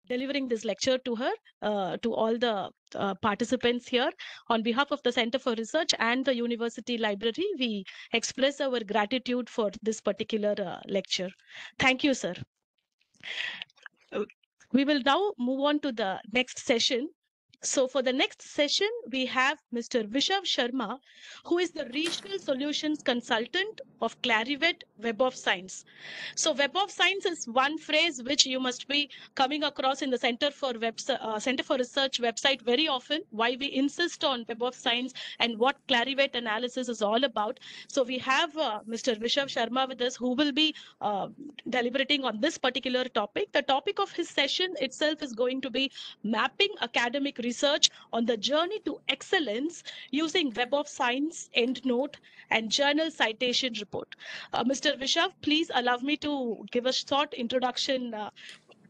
delivering this lecture to her, to all the participants here. On behalf of the Center for Research and the University Library, we express our gratitude for this particular lecture. Thank you, sir. Uh, We will now move on to the next session. So for the next session, we have Mr. Vishav Sharma, who is the Regional Solutions Consultant of Clarivate Web of Science. So Web of Science is one phrase which you must be coming across in the Center for Research website very often. Why we insist on Web of Science and what Clarivate analysis is all about. So we have Mr. Vishav Sharma with us, who will be deliberating on this particular topic. The topic of his session itself is going to be mapping academic research on the journey to excellence using Web of Science, EndNote, and Journal Citation Report. Mr. Vishav, please allow me to give a short introduction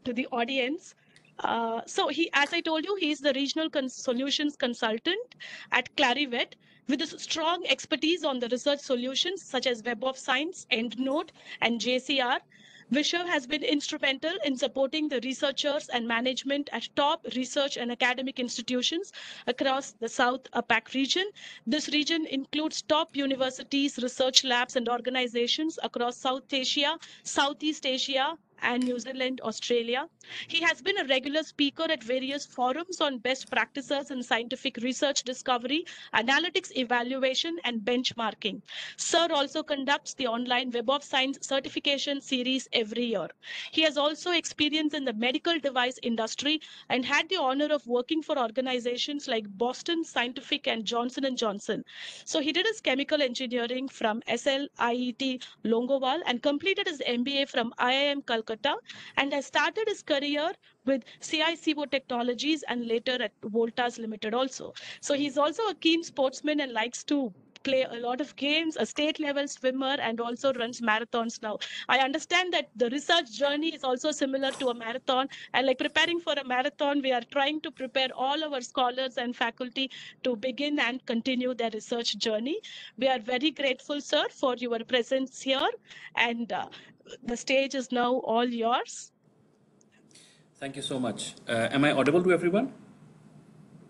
to the audience. As I told you, he is the Regional Solutions Consultant at Clarivate with his strong expertise on the research solutions such as Web of Science, EndNote, and JCR. Vishav has been instrumental in supporting the researchers and management at top research and academic institutions across the South APAC region. This region includes top universities, research labs, and organizations across South Asia, Southeast Asia, and New Zealand, Australia. He has been a regular speaker at various forums on best practices in scientific research discovery, analytics evaluation, and benchmarking. Sir also conducts the online Web of Science certification series every year. He has also experience in the medical device industry and had the honor of working for organizations like Boston Scientific and Johnson& and Johnson. So he did his chemical engineering from SLIET Longowal and completed his MBA from IIM Calcutta and has started his career with CICO Technologies and later at Voltas Limited also. So he's also a keen sportsman and likes to play a lot of games, a state level swimmer, and also runs marathons now. I understand that the research journey is also similar to a marathon. And like preparing for a marathon, we are trying to prepare all our scholars and faculty to begin and continue their research journey. We are very grateful, sir, for your presence here. And the stage is now all yours. Thank you so much. Am I audible to everyone?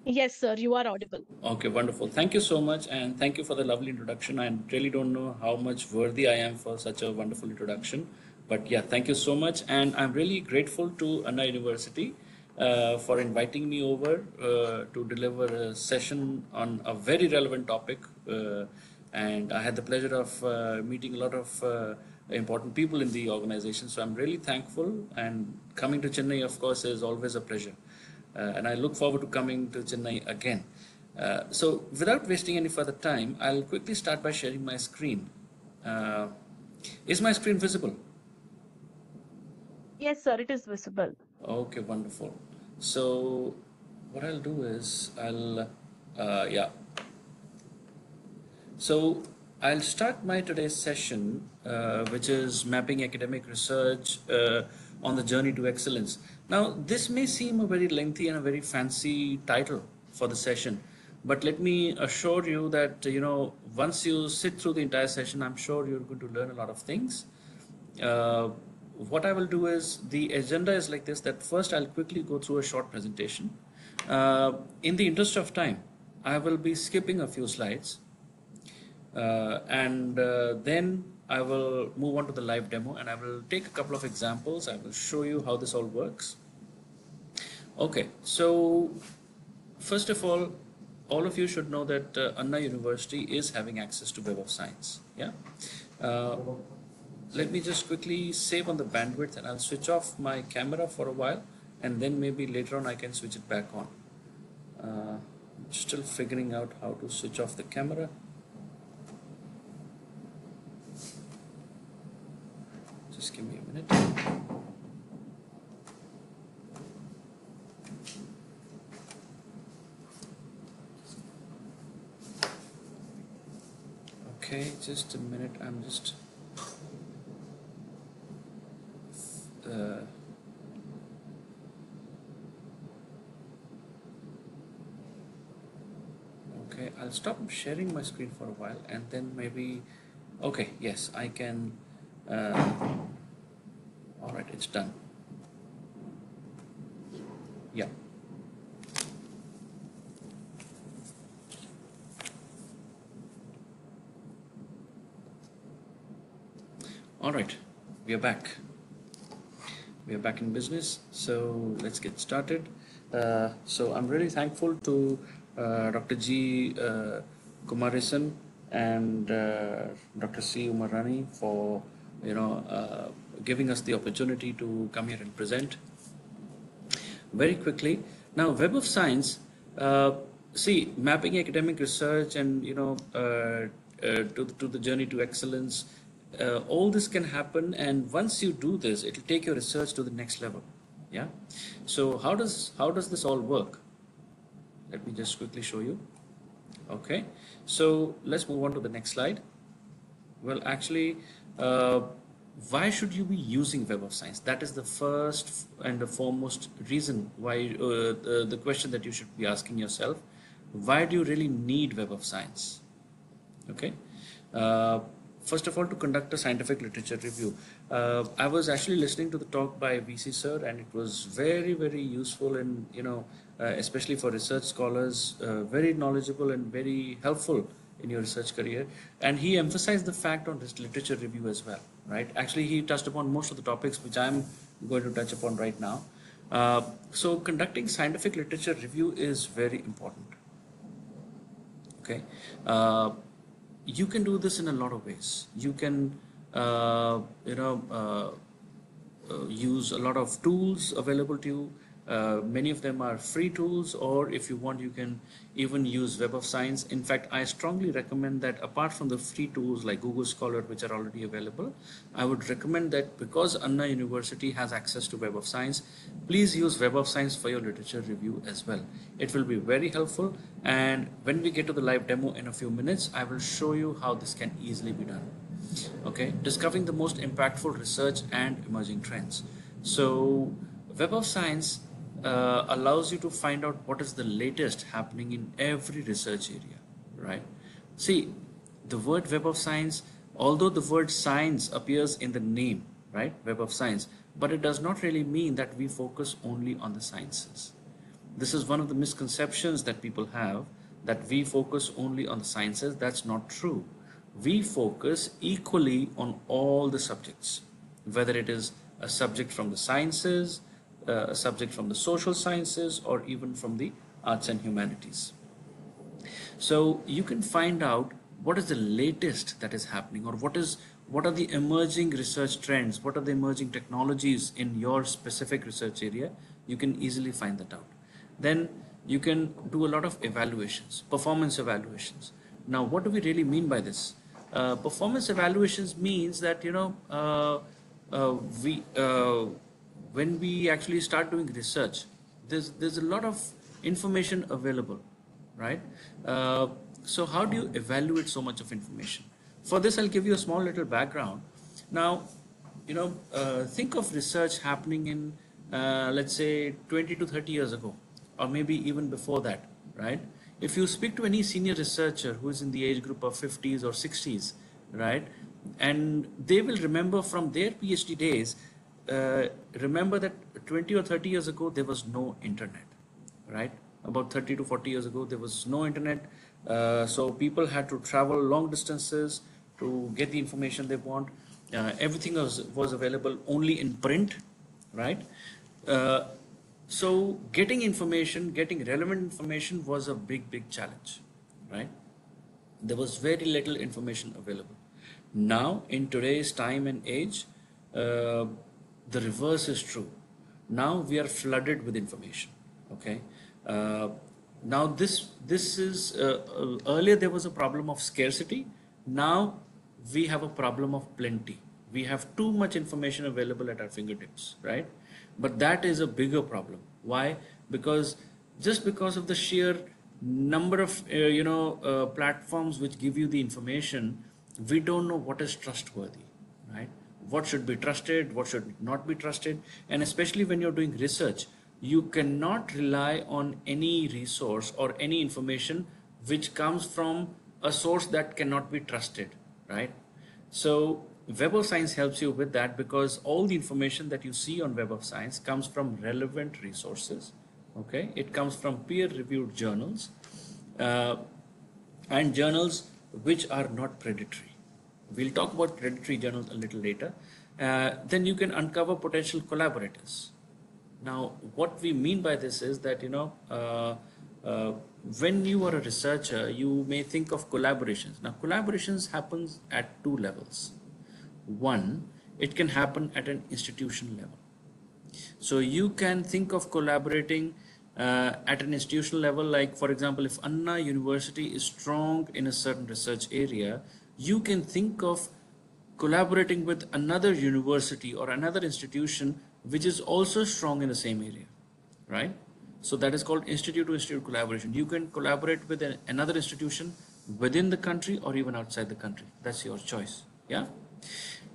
Yes, sir, you are audible. Okay, wonderful. Thank you so much, and thank you for the lovely introduction. I really don't know how much worthy I am for such a wonderful introduction, but yeah, thank you so much. And I'm really grateful to Anna University for inviting me over to deliver a session on a very relevant topic. And I had the pleasure of meeting a lot of important people in the organization. So I'm really thankful. And coming to Chennai, of course, is always a pleasure. And I look forward to coming to Chennai again. So without wasting any further time, I'll quickly start by sharing my screen. Is my screen visible? Yes, sir, it is visible. Okay, wonderful. So what I'll do is yeah. So I'll start my today's session, which is mapping academic research on the journey to excellence. Now, this may seem a very lengthy and a very fancy title for the session, but let me assure you that, once you sit through the entire session, I'm sure you're going to learn a lot of things. What I will do is, the agenda is like this, that first I'll quickly go through a short presentation. In the interest of time, I will be skipping a few slides. And then I will move on to the live demo, and I will take a couple of examples. I will show you how this all works. Okay, so first of all of you should know that Anna University is having access to Web of Science. Yeah. Let me just quickly save on the bandwidth, and I'll switch off my camera for a while, and then maybe later on I can switch it back on. Still figuring out how to switch off the camera. Just give me a minute. Okay, just a minute. I'm just okay, I'll stop sharing my screen for a while, and then maybe, okay, yes, I can. All right, it's done. Yeah. All right, we are back. We are back in business, so let's get started. So I'm really thankful to Dr. G. Kumarisan and Dr. C. Umarani for giving us the opportunity to come here and present very quickly. Now, Web of Science, see, mapping academic research and to the journey to excellence, all this can happen, and once you do this, it will take your research to the next level. Yeah. So how does this all work? Let me just quickly show you. Okay. So let's move on to the next slide. Well, actually, why should you be using Web of Science? That is the first and the foremost reason why the question that you should be asking yourself. Why do you really need Web of Science? Okay. Uh, First of all, to conduct a scientific literature review. I was actually listening to the talk by VC sir, and it was very, very useful, and especially for research scholars, very knowledgeable and very helpful in your research career. And he emphasized the fact on this literature review as well, right? Actually, he touched upon most of the topics which I'm going to touch upon right now. So conducting scientific literature review is very important. Okay. You can do this in a lot of ways. You can, use a lot of tools available to you. Many of them are free tools, or if you want, you can even use Web of Science. In fact, I strongly recommend that apart from the free tools like Google Scholar, which are already available, I would recommend that because Anna University has access to Web of Science, please use Web of Science for your literature review as well. It will be very helpful. And when we get to the live demo in a few minutes, I will show you how this can easily be done. Okay, discovering the most impactful research and emerging trends. So Web of Science allows you to find out what is the latest happening in every research area, right? See, the word Web of Science, although the word science appears in the name, right, Web of Science, but it does not really mean that we focus only on the sciences. This is one of the misconceptions that people have, that we focus only on the sciences. That's not true. We focus equally on all the subjects, whether it is a subject from the sciences, a subject from the social sciences, or even from the arts and humanities. So you can find out what is the latest that is happening, or what are the emerging research trends, what are the emerging technologies in your specific research area. You can easily find that out. Then you can do a lot of evaluations, performance evaluations. Now, what do we really mean by this? Performance evaluations means that we when we actually start doing research, there's a lot of information available, right? So how do you evaluate so much of information? For this, I'll give you a small little background. Now, think of research happening in, let's say, 20 to 30 years ago, or maybe even before that, right? If you speak to any senior researcher who is in the age group of 50s or 60s, right, and they will remember from their PhD days, remember that 20 or 30 years ago, there was no internet, right? About 30 to 40 years ago, there was no internet. So people had to travel long distances to get the information they want. Everything was available only in print, right? So getting information, getting relevant information was a big challenge, right? There was very little information available. Now, in today's time and age, the reverse is true. Now we are flooded with information. Okay. Now this is earlier there was a problem of scarcity. Now we have a problem of plenty. We have too much information available at our fingertips, right? But that is a bigger problem. Why? Because just because of the sheer number of platforms which give you the information, we don't know what is trustworthy, right? What should be trusted, what should not be trusted, and especially when you're doing research, you cannot rely on any resource or any information which comes from a source that cannot be trusted, right? So Web of Science helps you with that, because all the information that you see on Web of Science comes from relevant resources, Okay, it comes from peer-reviewed journals uh, and journals which are not predatory. We'll talk about predatory journals a little later. Then you can uncover potential collaborators. Now, what we mean by this is that, uh, when you are a researcher, you may think of collaborations. Now, collaborations happens at two levels. One, it can happen at an institution level. So you can think of collaborating at an institutional level, like for example, if Anna University is strong in a certain research area, you can think of collaborating with another university or another institution which is also strong in the same area, right? So that is called institute to institute collaboration. You can collaborate with another institution within the country or even outside the country. That's your choice. Yeah.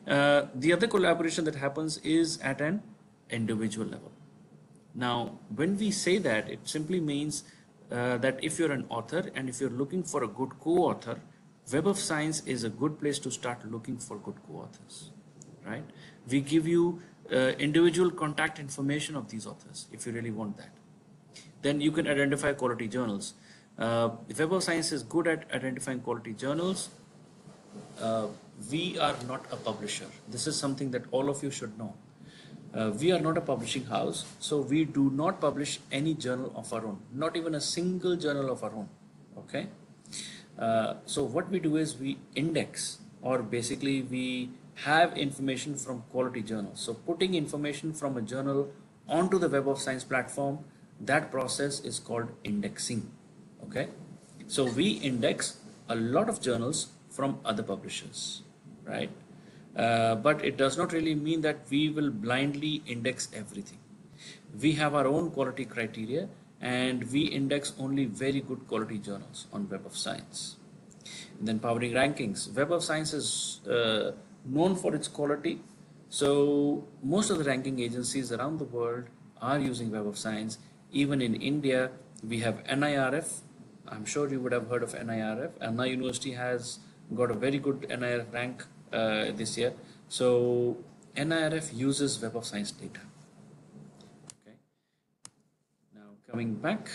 The other collaboration that happens is at an individual level. Now, when we say that, it simply means that if you're an author and if you're looking for a good co-author, Web of Science is a good place to start looking for good co-authors, right? We give you individual contact information of these authors if you really want that. Then you can identify quality journals. Web of Science is good at identifying quality journals. uh, we are not a publisher. This is something that all of you should know. We are not a publishing house, so we do not publish any journal of our own, not even a single journal of our own. Okay. So what we do is we index, or basically we have information from quality journals. So putting information from a journal onto the Web of Science platform, that process is called indexing. Okay. So we index a lot of journals from other publishers, right? But it does not really mean that we will blindly index everything. We have our own quality criteria and we index only very good quality journals on Web of Science. And then powering rankings. Web of Science is known for its quality. So most of the ranking agencies around the world are using Web of Science. Even in India, we have NIRF. I'm sure you would have heard of NIRF. Anna University has got a very good NIRF rank this year. So NIRF uses Web of Science data. Okay. Now coming back.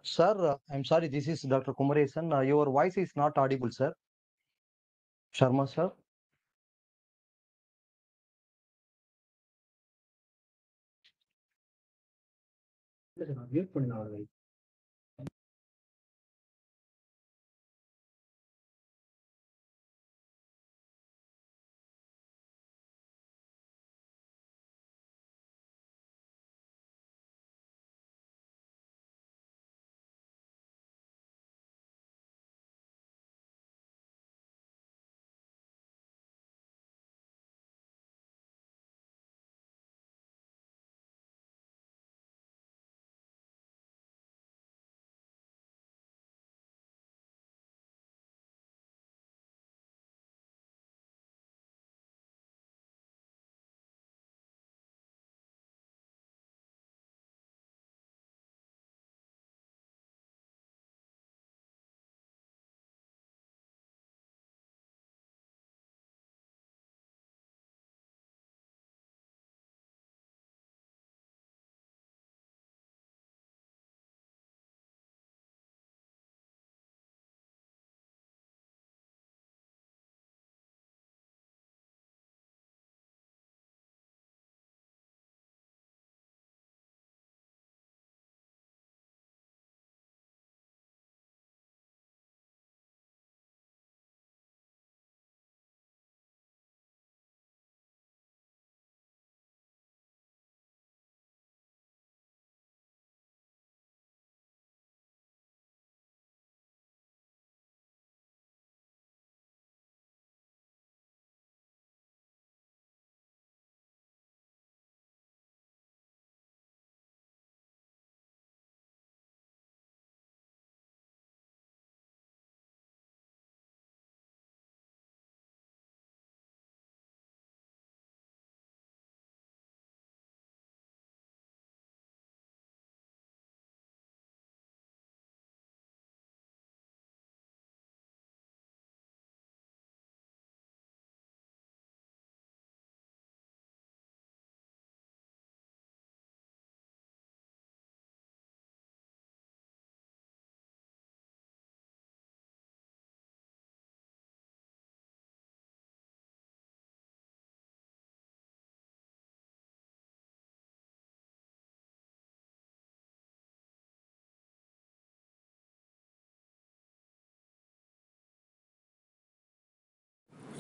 Sir, I'm sorry, this is Dr. Kumaresan. Your voice is not audible, sir. Sharma, sir.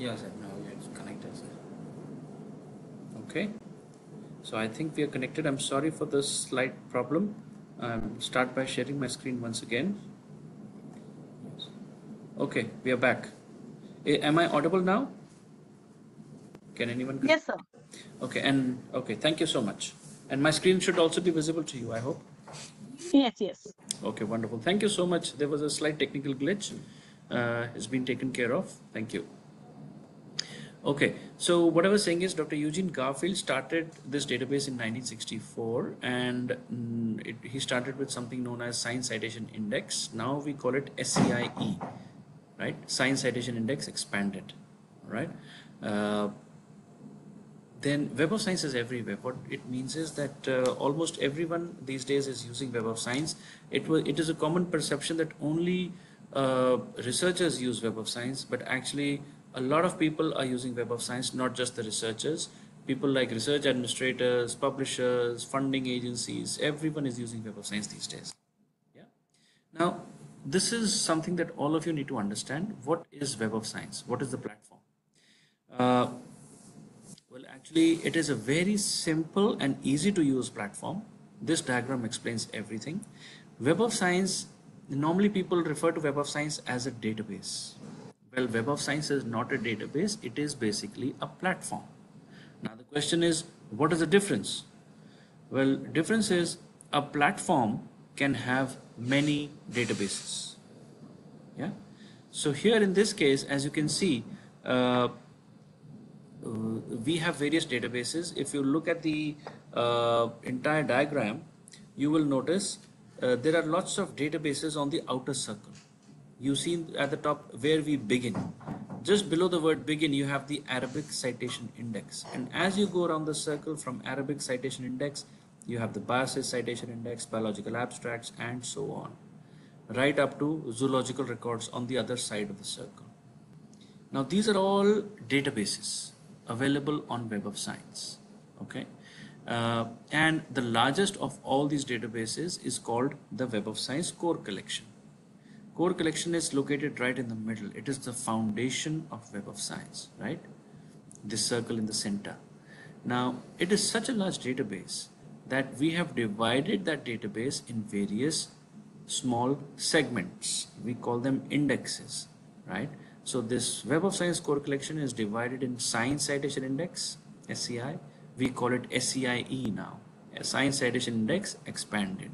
Yeah, sir. Now it's connected, sir. Okay. So I think we are connected. I'm sorry for this slight problem. Start by sharing my screen once again. Yes. Okay, we are back. Am I audible now? Can anyone? Yes, sir. Okay, and okay, thank you so much. And my screen should also be visible to you, I hope. Yes, yes. Okay, wonderful. Thank you so much. There was a slight technical glitch. It's been taken care of. Thank you. Okay, so what I was saying is Dr. Eugene Garfield started this database in 1964, and he started with something known as Science Citation Index. Now we call it SCIE, right? Science Citation Index expanded, right? Then Web of Science is everywhere. What it means is that almost everyone these days is using Web of Science. It is a common perception that only researchers use Web of Science, but actually a lot of people are using Web of Science, not just the researchers. People like research administrators, publishers, funding agencies, everyone is using Web of Science these days. Yeah. Now, this is something that all of you need to understand. What is Web of Science? What is the platform? Well, actually, it is a very simple and easy to use platform. This diagram explains everything. Web of Science, normally people refer to Web of Science as a database. Well, Web of Science is not a database, it is basically a platform. Now, the question is, what is the difference? Well, difference is a platform can have many databases. Yeah. So here in this case, as you can see, we have various databases. If you look at the entire diagram, you will notice there are lots of databases on the outer circle. You see at the top where we begin. Just below the word begin, you have the Arabic Citation Index. And as you go around the circle from Arabic Citation Index, you have the Biases Citation Index, Biological Abstracts, and so on, right up to zoological records on the other side of the circle. Now, these are all databases available on Web of Science. Okay. And the largest of all these databases is called the Web of Science Core Collection. Core Collection is located right in the middle. It is the foundation of Web of Science, right? This circle in the center. Now, it is such a large database that we have divided that database in various small segments. We call them indexes, right? So this Web of Science Core Collection is divided in Science Citation Index, SCI. We call it SCIE now, Science Citation Index expanded.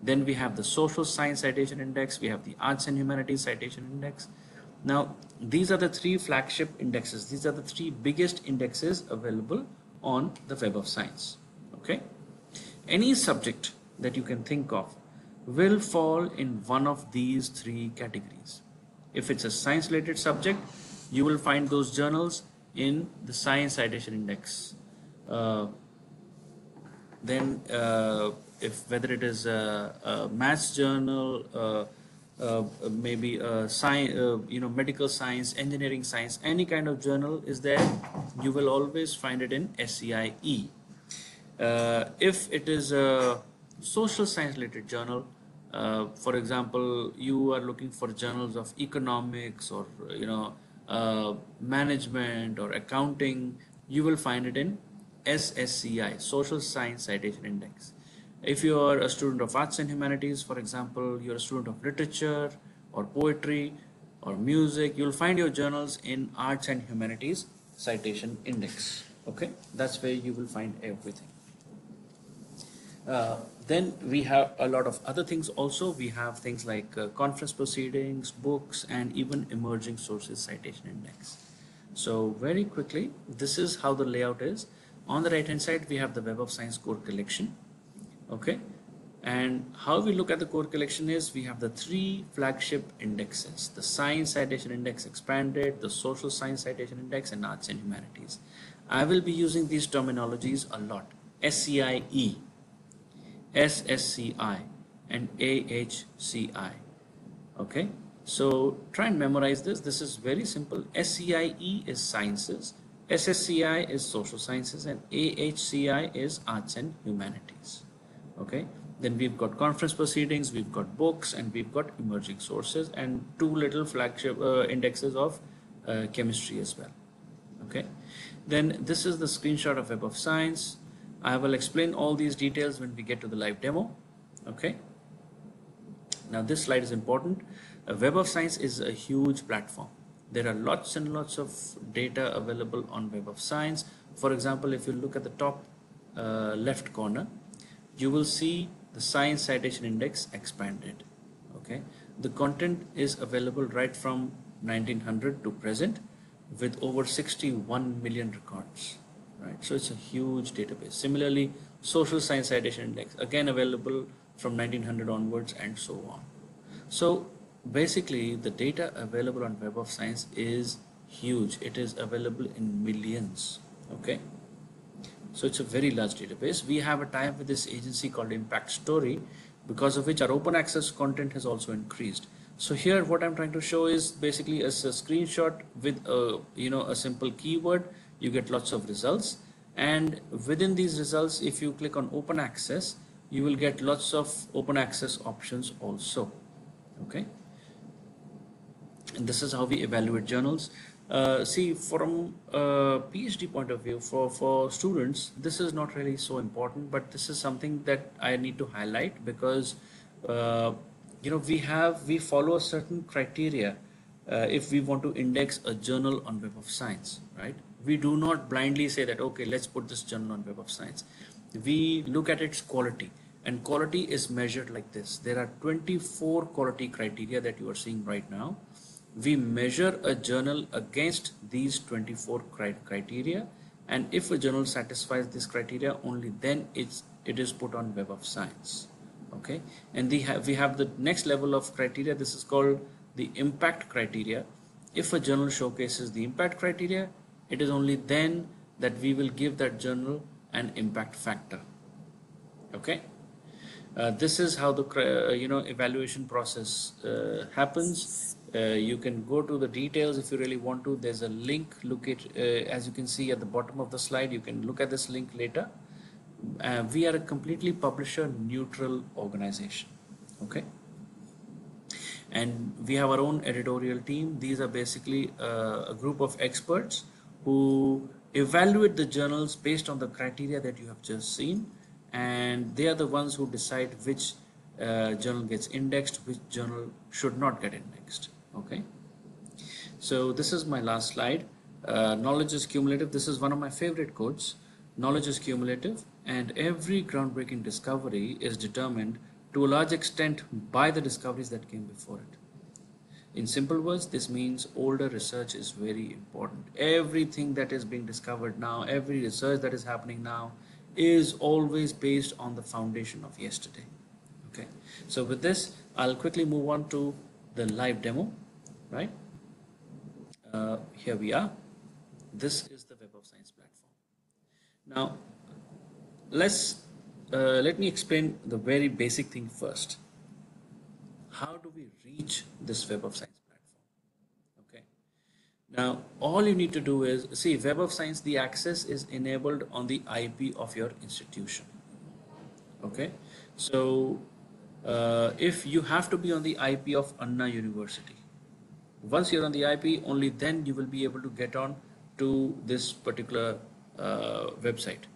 Then we have the Social Science Citation Index, we have the Arts and Humanities Citation Index. Now, these are the three flagship indexes. These are the three biggest indexes available on the Web of Science. Okay. Any subject that you can think of will fall in one of these three categories. If it's a science related subject, you will find those journals in the Science Citation Index. Then if whether it is a maths journal, maybe science, medical science, engineering science, any kind of journal is there, you will always find it in SCIE. If it is a social science related journal, for example, you are looking for journals of economics or management or accounting, you will find it in SSCI, Social Science Citation Index. If you are a student of arts and humanities, for example, you're a student of literature or poetry or music, you'll find your journals in Arts and Humanities Citation Index. Okay, that's where you will find everything. Then we have a lot of other things also. We have things like conference proceedings, books, and even emerging sources citation index. So very quickly, this is how the layout is. On the right hand side, we have the Web of Science Core Collection. Okay. And how we look at the core collection is we have the three flagship indexes, the Science Citation Index Expanded, the Social Science Citation Index, and Arts and Humanities. I will be using these terminologies a lot. SCIE, SSCI, and AHCI. Okay, so try and memorize this. This is very simple. SCIE is sciences, SSCI is social sciences, and AHCI is arts and humanities. Okay, then we've got conference proceedings, we've got books, and we've got emerging sources, and two little flagship indexes of chemistry as well. Okay, then this is the screenshot of Web of Science. I will explain all these details when we get to the live demo. Okay, now this slide is important. Web of Science is a huge platform. There are lots and lots of data available on Web of Science. For example, if you look at the top left corner, you will see the Science Citation Index expanded. Okay, the content is available right from 1900 to present with over 61 million records. Right, so it's a huge database. Similarly, Social Science Citation Index, again available from 1900 onwards and so on. So basically the data available on Web of Science is huge. It is available in millions. Okay, so it's a very large database. We have a tie-up with this agency called Impact Story, because of which our open access content has also increased. So here what I'm trying to show is basically a screenshot with a simple keyword. You get lots of results, and within these results, if you click on open access, you will get lots of open access options also. Okay, and this is how we evaluate journals. See, from a PhD point of view, for students, this is not really so important, but this is something that I need to highlight because we follow a certain criteria if we want to index a journal on Web of Science, right? We do not blindly say that, okay, let's put this journal on Web of Science. We look at its quality, and quality is measured like this. There are 24 quality criteria that you are seeing right now. We measure a journal against these 24 criteria, and if a journal satisfies this criteria, only then it is put on Web of Science. Okay, and we have the next level of criteria. This is called the impact criteria. If a journal showcases the impact criteria, it is only then that we will give that journal an impact factor. Okay, this is how the evaluation process happens. You can go to the details if you really want to. There's a link. Look at as you can see at the bottom of the slide. You can look at this link later. We are a completely publisher neutral organization. Okay, and we have our own editorial team. These are basically a group of experts who evaluate the journals based on the criteria that you have just seen, and they are the ones who decide which journal gets indexed, which journal should not get indexed. Okay, so this is my last slide. Knowledge is cumulative. This is one of my favorite quotes. Knowledge is cumulative, and every groundbreaking discovery is determined to a large extent by the discoveries that came before it. In simple words, this means older research is very important. Everything that is being discovered now, every research that is happening now is always based on the foundation of yesterday. Okay, so with this, I'll quickly move on to the live demo, right? Here we are. This is the Web of Science platform. Now, let me explain the very basic thing first. How do we reach this Web of Science platform? Okay. Now, all you need to do is, see, Web of Science, the access is enabled on the IP of your institution. Okay. So, if you have to be on the IP of Anna University, once you're on the IP, only then you will be able to get on to this particular website.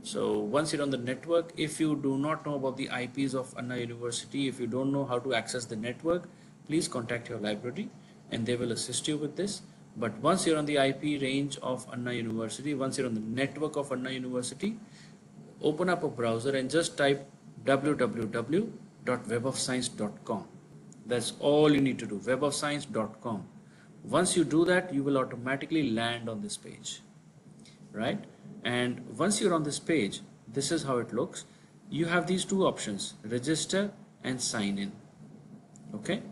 So once you're on the network, if you do not know about the IPs of Anna University, if you don't know how to access the network, please contact your library and they will assist you with this. But once you're on the IP range of Anna University, once you're on the network of Anna University, open up a browser and just type www.webofscience.com. That's all you need to do, webofscience.com. Once you do that, you will automatically land on this page, right? And once you're on this page, this is how it looks. You have these two options, register and sign in. Okay,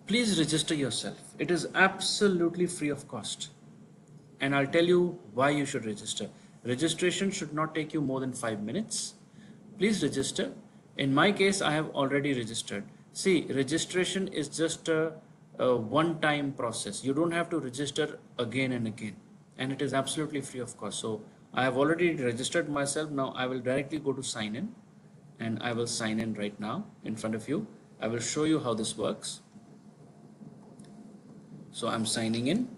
please register yourself. It is absolutely free of cost, and I'll tell you why you should register. Registration should not take you more than 5 minutes. Please register. In my case, I have already registered. See, registration is just a one-time process. You don't have to register again and again, and it is absolutely free of cost. So I have already registered myself. Now I will directly go to sign in, and I will sign in right now in front of you. I will show you how this works. So I'm signing in.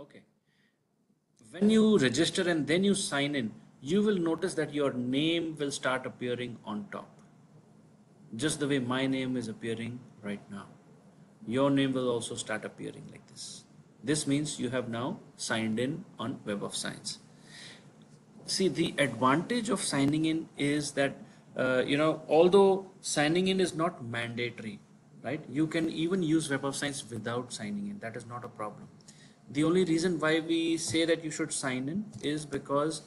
Okay. When you register and then you sign in, you will notice that your name will start appearing on top, just the way my name is appearing right now. Your name will also start appearing like this. This means you have now signed in on Web of Science. See, the advantage of signing in is that, although signing in is not mandatory, right? You can even use Web of Science without signing in. That is not a problem. The only reason why we say that you should sign in is because,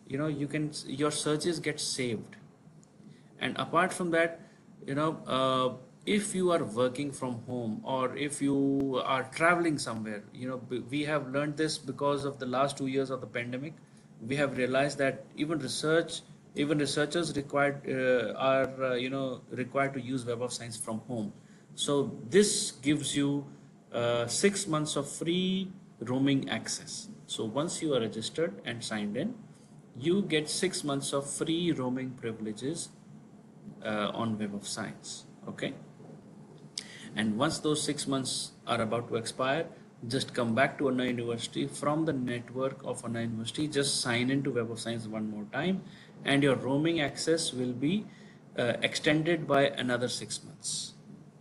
your searches get saved. And apart from that, if you are working from home or if you are traveling somewhere, we have learned this because of the last 2 years of the pandemic. We have realized that even researchers required to use Web of Science from home. So this gives you 6 months of free roaming access. So once you are registered and signed in, you get 6 months of free roaming privileges on Web of Science. Okay. And once those 6 months are about to expire, just come back to Anna University from the network of Anna University, just sign into Web of Science one more time, and your roaming access will be extended by another 6 months.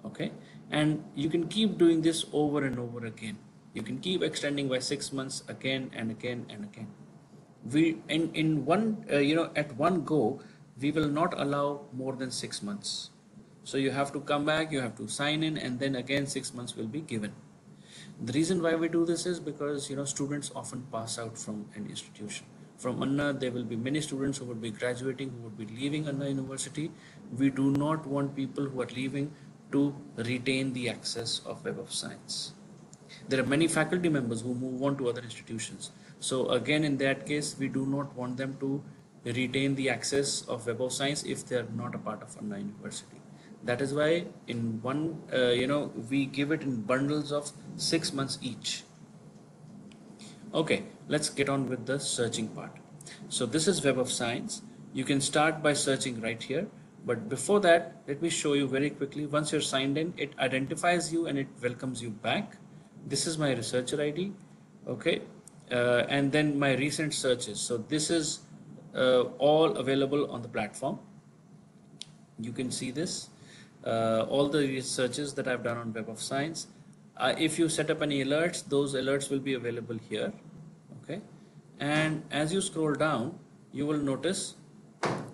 Okay. And you can keep doing this over and over again. You can keep extending by 6 months again and again and again. We in one at one go, we will not allow more than 6 months. So you have to come back, you have to sign in, and then again 6 months will be given. The reason why we do this is because students often pass out from an institution. From Anna, there will be many students who would be graduating, who would be leaving Anna University. We do not want people who are leaving to retain the access of Web of Science. There are many faculty members who move on to other institutions. So again, in that case, we do not want them to retain the access of Web of Science if they are not a part of Anna University. That is why in one, we give it in bundles of 6 months each. Okay, let's get on with the searching part. So this is Web of Science. You can start by searching right here. But before that, let me show you very quickly. Once you're signed in, it identifies you and it welcomes you back. This is my researcher ID. Okay. And then my recent searches. So this is all available on the platform. You can see this. All the researches that I've done on Web of Science. If you set up any alerts, those alerts will be available here. Okay. And as you scroll down, you will notice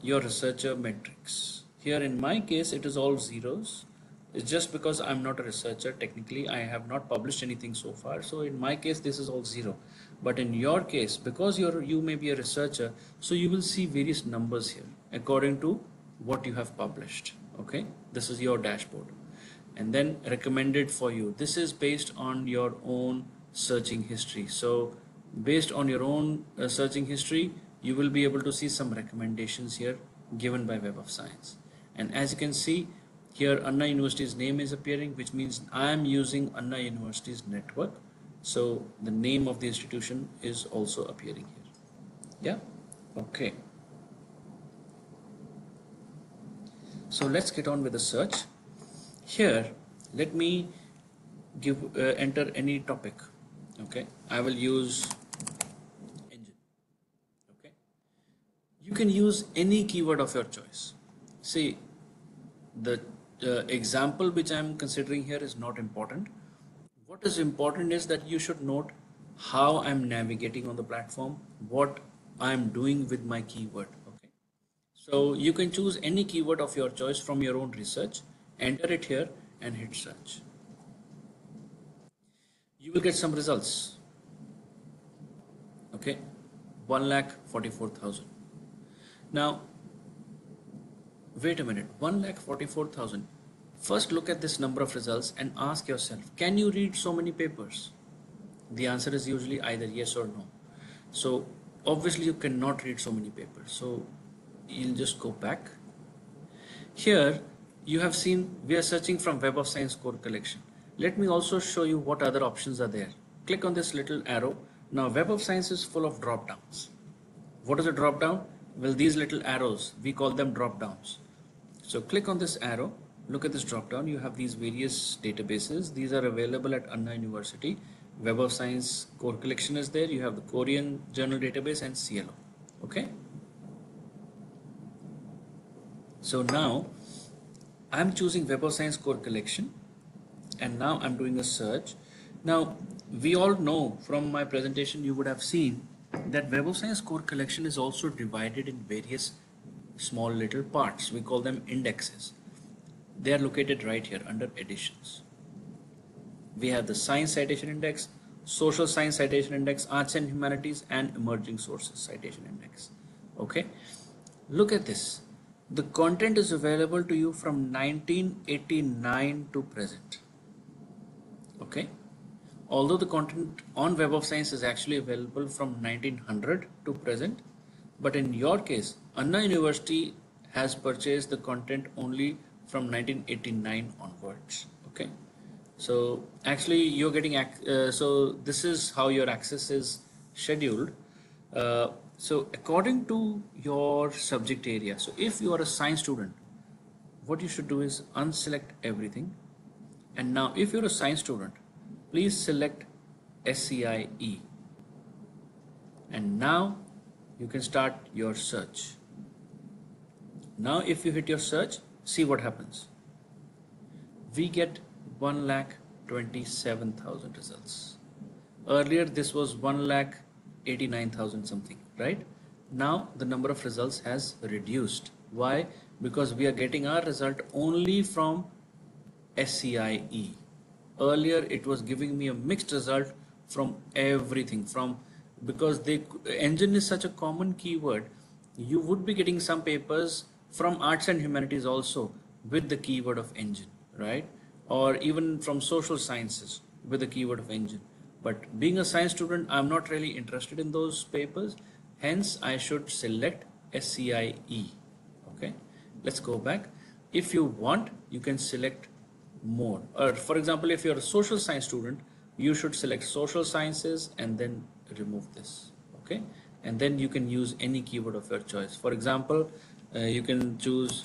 your researcher metrics. Here in my case, it is all zeros. It's just because I'm not a researcher. Technically, I have not published anything so far. So in my case, this is all zero. But in your case, because you may be a researcher, so you will see various numbers here according to what you have published. Okay, this is your dashboard. And then recommended for you. This is based on your own searching history. So based on your own searching history, you will be able to see some recommendations here given by Web of Science. And as you can see, here Anna University's name is appearing, which means I am using Anna University's network. So the name of the institution is also appearing here. Yeah, okay. So let's get on with the search. Here, let me enter any topic. Okay, I will use engine. Okay, you can use any keyword of your choice. See, the example which I am considering here is not important. What is important is that you should note how I'm navigating on the platform, what I'm doing with my keyword. Okay, so you can choose any keyword of your choice from your own research, enter it here and hit search. You will get some results. Okay, 1,44,000. Now, wait a minute, 1,44,000. First look at this number of results and ask yourself, can you read so many papers? The answer is usually either yes or no. So obviously you cannot read so many papers. So you'll just go back. Here you have seen we are searching from Web of Science core collection. Let me also show you what other options are there. Click on this little arrow. Now Web of Science is full of drop downs. What is a drop down? Well, these little arrows, we call them drop downs. So click on this arrow, look at this drop down. You have these various databases. These are available at Anna University. Web of Science core collection is there. You have the Korean journal database and CLO. Okay. So now I'm choosing Web of Science core collection, and now I'm doing a search. Now we all know from my presentation, you would have seen that Web of Science core collection is also divided in various small little parts. We call them indexes. They are located right here under editions. We have the Science Citation Index, Social Science Citation Index, Arts and Humanities, and Emerging Sources Citation Index. Okay, look at this. The content is available to you from 1989 to present. Okay, although the content on Web of Science is actually available from 1900 to present, but in your case, Anna University has purchased the content only from 1989 onwards. Okay, so actually you're getting so this is how your access is scheduled. So according to your subject area, so if you are a science student, what you should do is unselect everything. And now if you're a science student, please select SCIE. And now you can start your search. Now if you hit your search, see what happens. We get 1,27,000 results. Earlier this was 1,89,000 something, right? Now the number of results has reduced. Why? Because we are getting our result only from SCIE. Earlier it was giving me a mixed result from everything, because engine is such a common keyword. You would be getting some papers from arts and humanities also with the keyword of engine, right? Or even from social sciences with the keyword of engine. But being a science student, I'm not really interested in those papers. Hence, I should select SCIE. Okay, let's go back. If you want, you can select more. Or for example, if you're a social science student, you should select social sciences and then remove this. Okay, and then you can use any keyword of your choice. For example, you can choose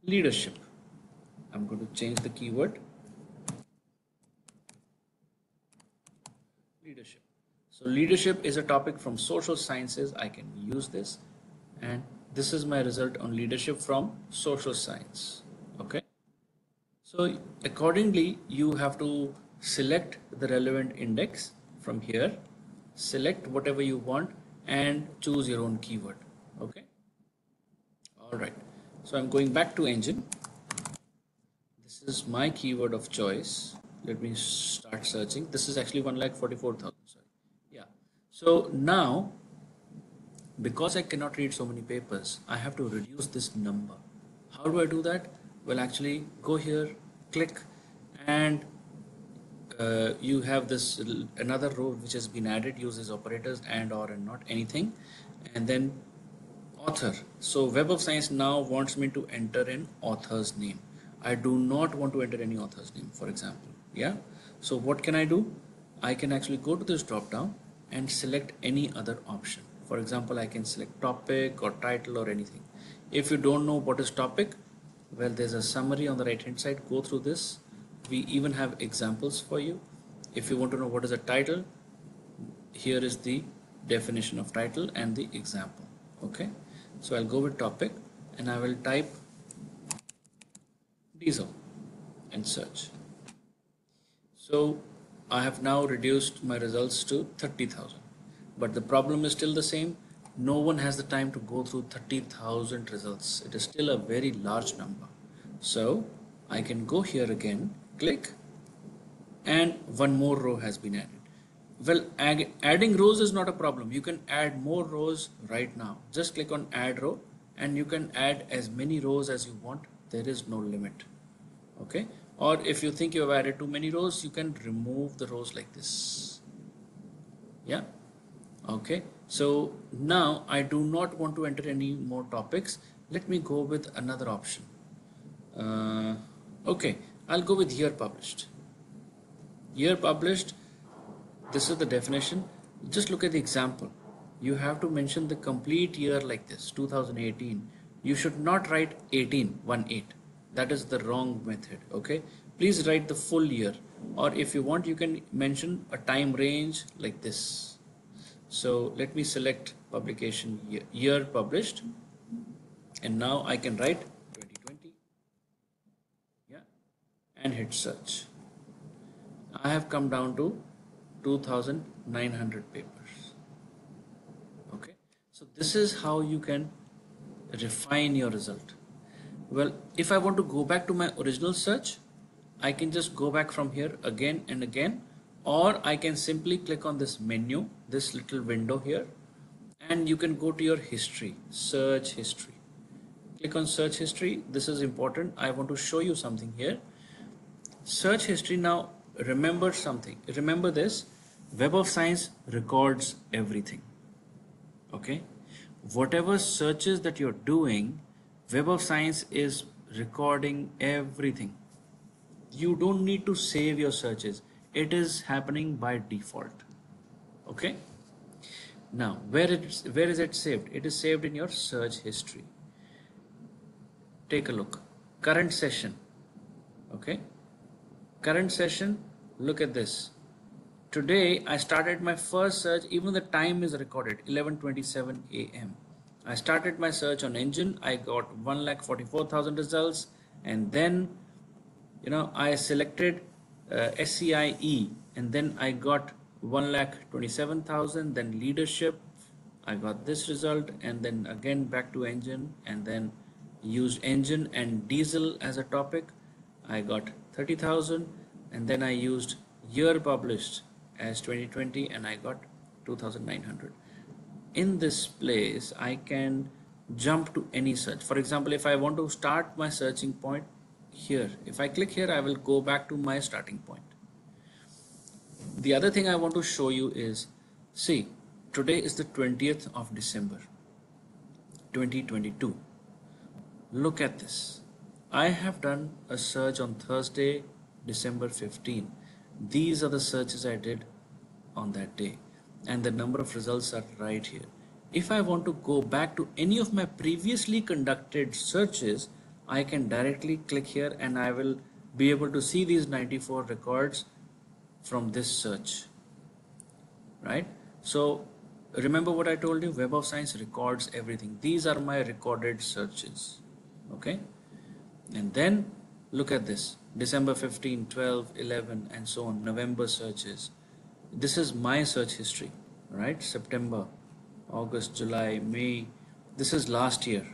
leadership. I'm going to change the keyword leadership. So leadership is a topic from social sciences. I can use this, and this is my result on leadership from social science. Okay, so accordingly you have to select the relevant index from here, select whatever you want and choose your own keyword. Okay, all right, so I'm going back to engine. This is my keyword of choice. Let me start searching. This is actually 1,44,000. Sorry. Yeah. So now, because I cannot read so many papers, I have to reduce this number. How do I do that? Well, actually go here, click, and you have this another row which has been added, uses operators and, or, and not, anything, and then author. So Web of Science now wants me to enter an author's name. I do not want to enter any author's name, for example. Yeah. So what can I do? I can actually go to this drop down and select any other option. For example, I can select topic or title or anything. If you don't know what is topic, well, there's a summary on the right hand side. Go through this. We even have examples for you. If you want to know what is a title, here is the definition of title and the example. Okay, so I'll go with topic and I will type diesel and search. So I have now reduced my results to 30,000, but the problem is still the same. No one has the time to go through 30,000 results. It is still a very large number. So I can go here again, click, and one more row has been added. Well, adding rows is not a problem. You can add more rows right now. Just click on add row and you can add as many rows as you want. There is no limit. Okay, or if you think you have added too many rows, you can remove the rows like this. Yeah. Okay, so now I do not want to enter any more topics. Let me go with another option. Okay, I'll go with year published. Year published, this is the definition. Just look at the example. You have to mention the complete year like this, 2018. You should not write 18, 1-8. That is the wrong method. Okay, please write the full year. or if you want, you can mention a time range like this. So let me select publication year published, and now I can write 2020, yeah, and hit search. I have come down to 2,900 papers. Okay, so this is how you can refine your result. Well, if I want to go back to my original search, I can just go back from here again and again, or I can simply click on this menu, this little window here, and you can go to your history, search history. Click on search history. This is important. I want to show you something here. Search history. Now remember something. Remember this. Web of Science records everything. Okay. Whatever searches that you're doing, Web of Science is recording everything. You don't need to save your searches. It is happening by default. Okay. Now, where is it saved? It is saved in your search history. Take a look. Current session. Okay. Current session. Look at this. Today I started my first search. Even the time is recorded, 11:27 a.m. I started my search on engine. I got 1,44,000 results, and then I selected SCIE, and then I got 1,27,000. Then leadership, I got this result, and then again back to engine, and then used engine and diesel as a topic. I got 30,000, and then I used year published as 2020, and I got 2,900. In this place, I can jump to any search. For example, if I want to start my searching point here, if I click here, I will go back to my starting point. The other thing I want to show you is, see, today is the 20th of December 2022. Look at this. I have done a search on Thursday, December 15. These are the searches I did on that day, and the number of results are right here. If I want to go back to any of my previously conducted searches, I can directly click here, and I will be able to see these 94 records from this search, right? So remember what I told you, Web of Science records everything. These are my recorded searches. Okay, and then look at this, December 15, 12, 11, and so on, November searches. This is my search history, right? September, August, July, May. This is last year.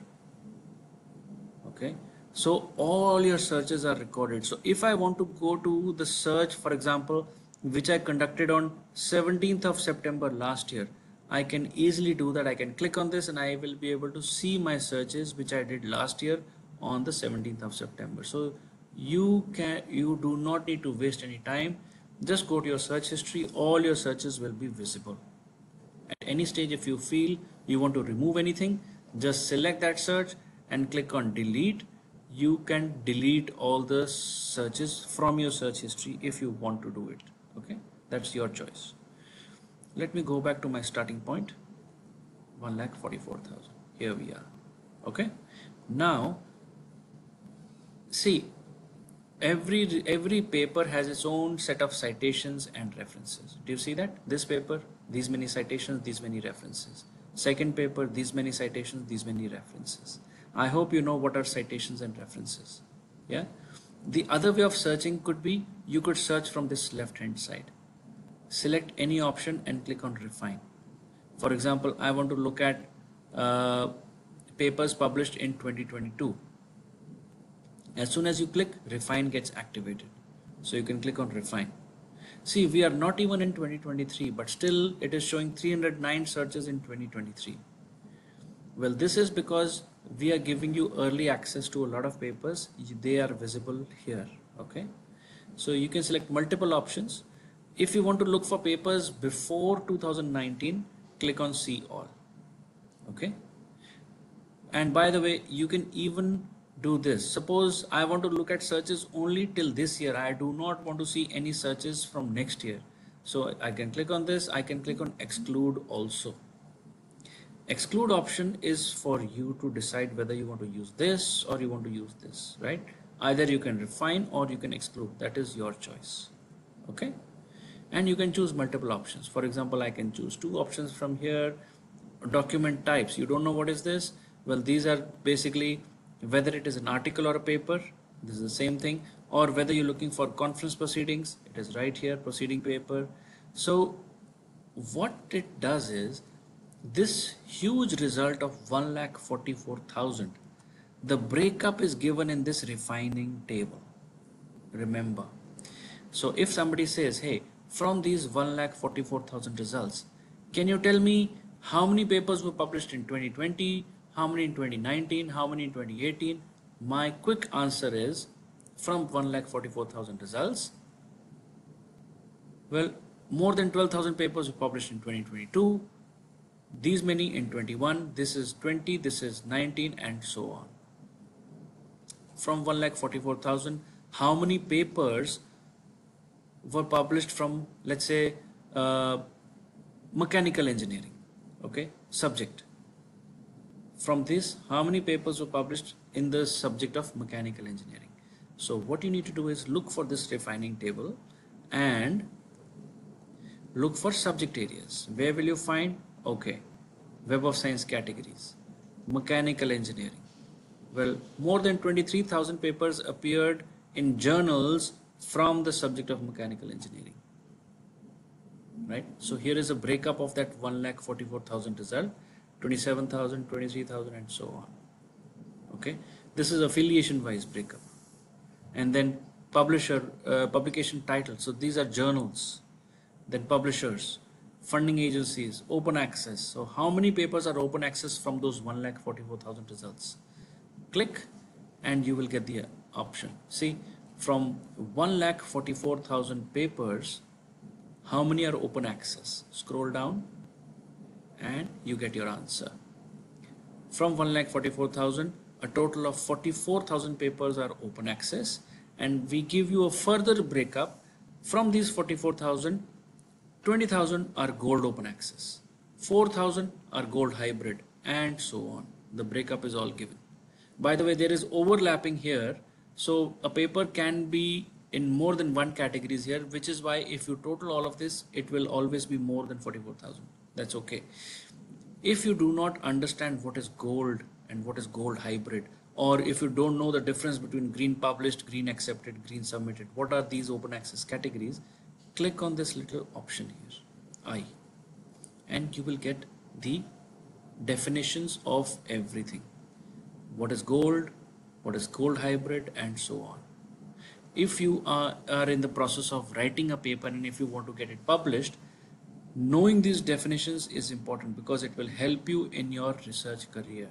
Okay, so all your searches are recorded. So if I want to go to the search, for example, which I conducted on 17th of September last year, I can easily do that. I can click on this, and I will be able to see my searches which I did last year on the 17th of September. So you do not need to waste any time. Just go to your search history. All your searches will be visible. At any stage, if you feel you want to remove anything, just select that search and click on delete. You can delete all the searches from your search history if you want to do it. Okay, that's your choice. Let me go back to my starting point, 1,44,000. Here we are. Okay, now see, every paper has its own set of citations and references. Do you see that? This paper, these many citations, these many references. Second paper, these many citations, these many references. I hope you know what are citations and references. Yeah. The other way of searching could be, you could search from this left hand side. Select any option and click on refine. For example, I want to look at papers published in 2022. As soon as you click, refine gets activated. So you can click on refine. See, we are not even in 2023, but still it is showing 309 searches in 2023. Well, this is because we are giving you early access to a lot of papers. They are visible here. Okay. So you can select multiple options. If you want to look for papers before 2019, click on see all. Okay. And by the way, you can even do this. Suppose I want to look at searches only till this year. I do not want to see any searches from next year. So I can click on this. I can click on exclude also. Exclude option is for you to decide whether you want to use this or you want to use this, right? Either you can refine or you can exclude. That is your choice. Okay, and you can choose multiple options. For example, I can choose 2 options from here. Document types, you don't know what is this? Well, these are basically whether it is an article or a paper, this is the same thing, or whether you're looking for conference proceedings, it is right here, proceeding paper. So what it does is, this huge result of 1,44,000, the breakup is given in this refining table. Remember, so if somebody says, hey, from these 1,44,000 results, can you tell me how many papers were published in 2020, how many in 2019, how many in 2018? My quick answer is, from 1,44,000 results, well, more than 12,000 papers were published in 2022, these many in 21, this is 20, this is 19, and so on. From 1,44,000, how many papers were published from, let's say, mechanical engineering, okay, subject. From this, how many papers were published in the subject of mechanical engineering? So what you need to do is look for this refining table and look for subject areas. Where will you find? Okay, Web of Science categories, mechanical engineering. Well, more than 23,000 papers appeared in journals from the subject of mechanical engineering, right? So here is a breakup of that 1,44,000 result, 27,000, 23,000, and so on. Okay, this is affiliation wise breakup. And then publication title, so these are journals. Then publishers, funding agencies, open access. So how many papers are open access from those 1,44,000 results? Click and you will get the option. See, from 1,44,000 papers, how many are open access? Scroll down and you get your answer. From 1,44,000, a total of 44,000 papers are open access, and we give you a further breakup. From these 44,000, 20,000 are gold open access, 4,000 are gold hybrid, and so on. The breakup is all given. By the way, there is overlapping here, so a paper can be in more than one categories here, which is why if you total all of this, it will always be more than 44,000. That's okay. If you do not understand what is gold and what is gold hybrid, or if you don't know the difference between green published, green accepted, green submitted, what are these open access categories, click on this little option here, I, and you will get the definitions of everything. What is gold hybrid, and so on. If you are in the process of writing a paper and if you want to get it published, knowing these definitions is important because it will help you in your research career.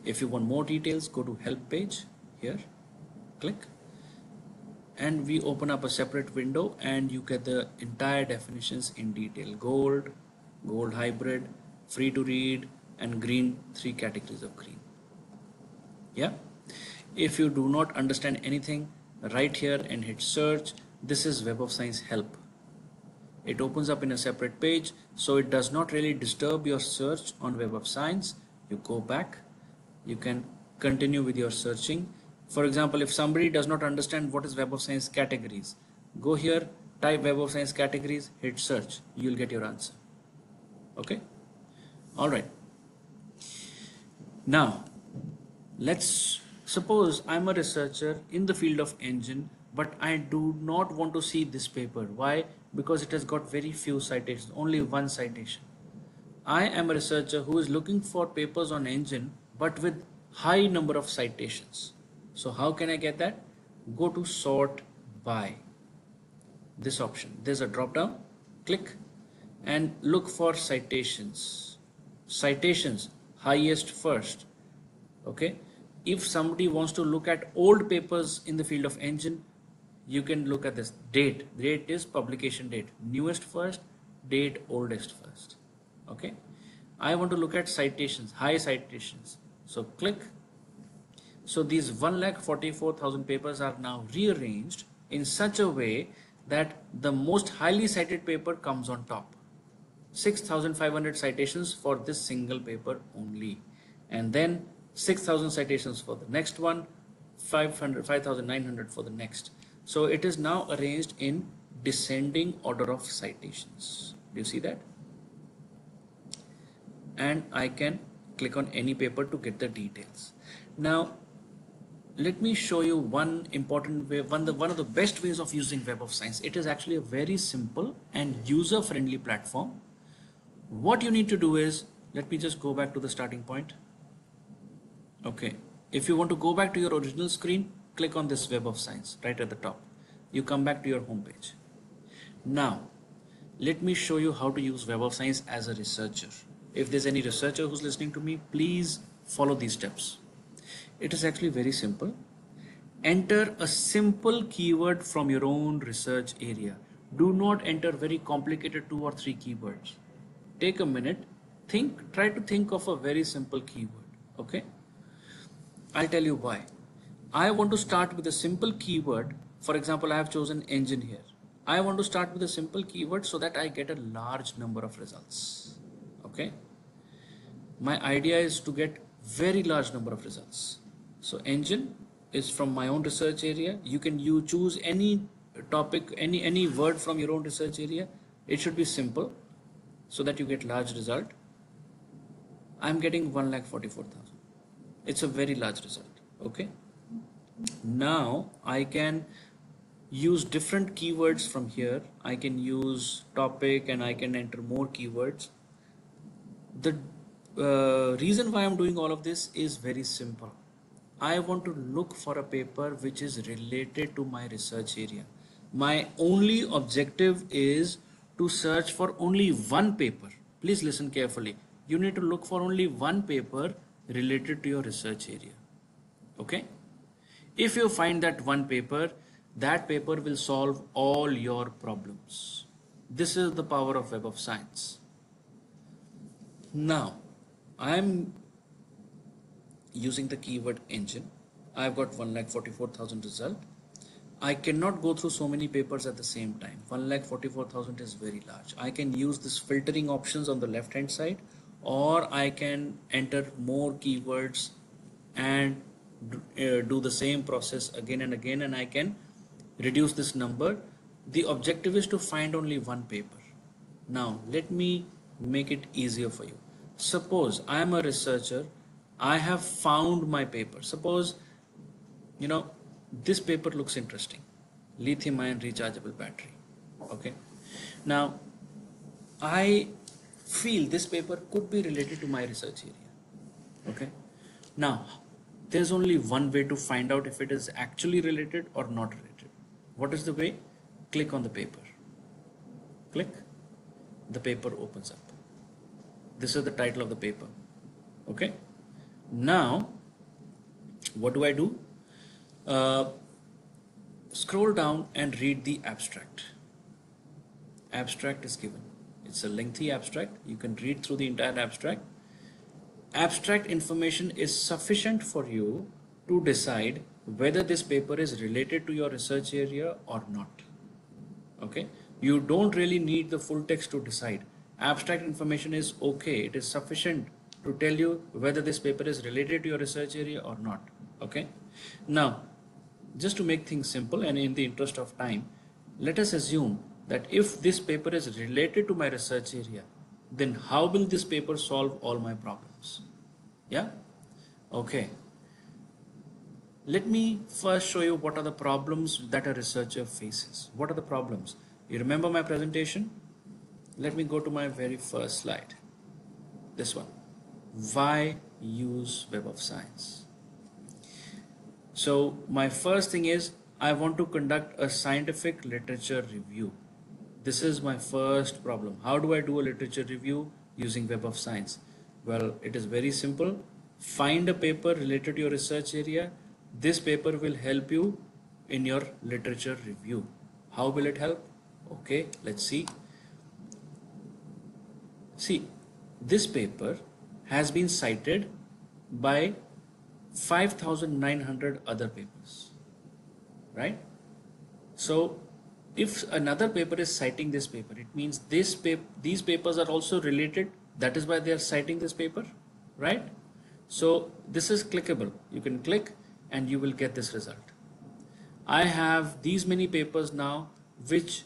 If you want more details, go to help page here, click, and we open up a separate window and you get the entire definitions in detail. Gold hybrid, free to read, and green, 3 categories of green. Yeah, if you do not understand anything, right here and hit search. This is Web of Science help. It opens up in a separate page, so it does not really disturb your search on Web of Science. You go back, you can continue with your searching. For example, if somebody does not understand what is Web of Science categories, go here, type Web of Science categories, hit search, you'll get your answer. Okay, all right. Now let's suppose I'm a researcher in the field of engine, but I do not want to see this paper. Why? Because it has got very few citations, only 1 citation. I am a researcher who is looking for papers on engine, but with high number of citations. So how can I get that? Go to sort by, this option. There's a drop down, click and look for citations. Citations, highest first. Okay. If somebody wants to look at old papers in the field of engine, you can look at this date. Date is publication date, newest first, date oldest first. Okay, I want to look at citations, high citations, so click. So these 1,44,000 papers are now rearranged in such a way that the most highly cited paper comes on top. 6,500 citations for this single paper only, and then 6,000 citations for the next one, 5,900 for the next. So it is now arranged in descending order of citations. Do you see that? And I can click on any paper to get the details. Now, let me show you one important way, one of the best ways of using Web of Science. It is actually a very simple and user-friendly platform. What you need to do is, let me just go back to the starting point. Okay, if you want to go back to your original screen, click on this Web of Science right at the top. You come back to your home page. Now, let me show you how to use Web of Science as a researcher. If there's any researcher who's listening to me, please follow these steps. It is actually very simple. Enter a simple keyword from your own research area. Do not enter very complicated 2 or 3 keywords. Take a minute, try to think of a very simple keyword. Okay, I'll tell you why. I want to start with a simple keyword. For example, I have chosen engine here. I want to start with a simple keyword so that I get a large number of results. Okay, my idea is to get very large number of results. So engine is from my own research area. You choose any topic, any word from your own research area. It should be simple so that you get large result. I'm getting 1,44,000. It's a very large result. Okay, now I can use different keywords from here. I can use topic and I can enter more keywords. The reason why I'm doing all of this is very simple. I want to look for a paper which is related to my research area. My only objective is to search for only one paper. Please listen carefully. You need to look for only one paper related to your research area. Okay? If you find that one paper, that paper will solve all your problems. This is the power of Web of Science. Now, I'm using the keyword engine. I've got 1,44,000 result. I cannot go through so many papers at the same time. 1,44,000 is very large. I can use this filtering options on the left hand side, or I can enter more keywords and do the same process again and again, and I can reduce this number. The objective is to find only one paper. Now let me make it easier for you. Suppose I am a researcher, I have found my paper. Suppose, this paper looks interesting, lithium ion rechargeable battery. Okay, now I feel this paper could be related to my research area. Okay, now there's only one way to find out if it is actually related or not related. What is the way? Click on the paper. Click. The paper opens up. This is the title of the paper. Okay. Now, what do? Scroll down and read the abstract. Abstract is given. It's a lengthy abstract. You can read through the entire abstract. Abstract information is sufficient for you to decide whether this paper is related to your research area or not. Okay, you don't really need the full text to decide. Abstract information is okay. It is sufficient to tell you whether this paper is related to your research area or not. Okay, now just to make things simple and in the interest of time, let us assume that if this paper is related to my research area, then how will this paper solve all my problems? Yeah, okay. Let me first show you what are the problems that a researcher faces. What are the problems? You remember my presentation? Let me go to my very first slide. This one. Why use Web of Science? So my first thing is I want to conduct a scientific literature review. This is my first problem. How do I do a literature review using Web of Science? Well, it is very simple. Find a paper related to your research area. This paper will help you in your literature review. How will it help? Okay, let's see. See, this paper has been cited by 5,900 other papers, right? So if another paper is citing this paper, it means these papers are also related. That is why they are citing this paper, right? So this is clickable. You can click and you will get this result. I have these many papers now which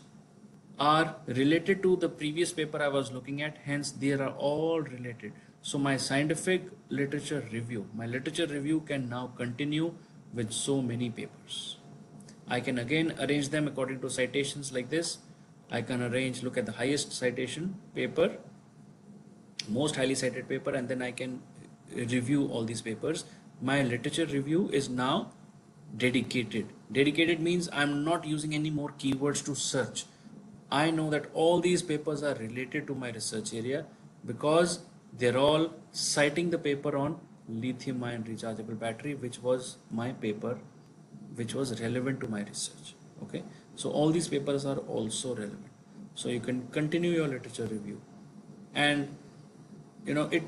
are related to the previous paper I was looking at, hence they are all related. So my scientific my literature review can now continue with so many papers. I can again arrange them according to citations like this. I can look at the highest citation paper, most highly cited paper, and then I can review all these papers. My literature review is now dedicated. Dedicated means I'm not using any more keywords to search. I know that all these papers are related to my research area because they're all citing the paper on lithium ion rechargeable battery, which was my paper which was relevant to my research. Okay, so all these papers are also relevant, so you can continue your literature review. And it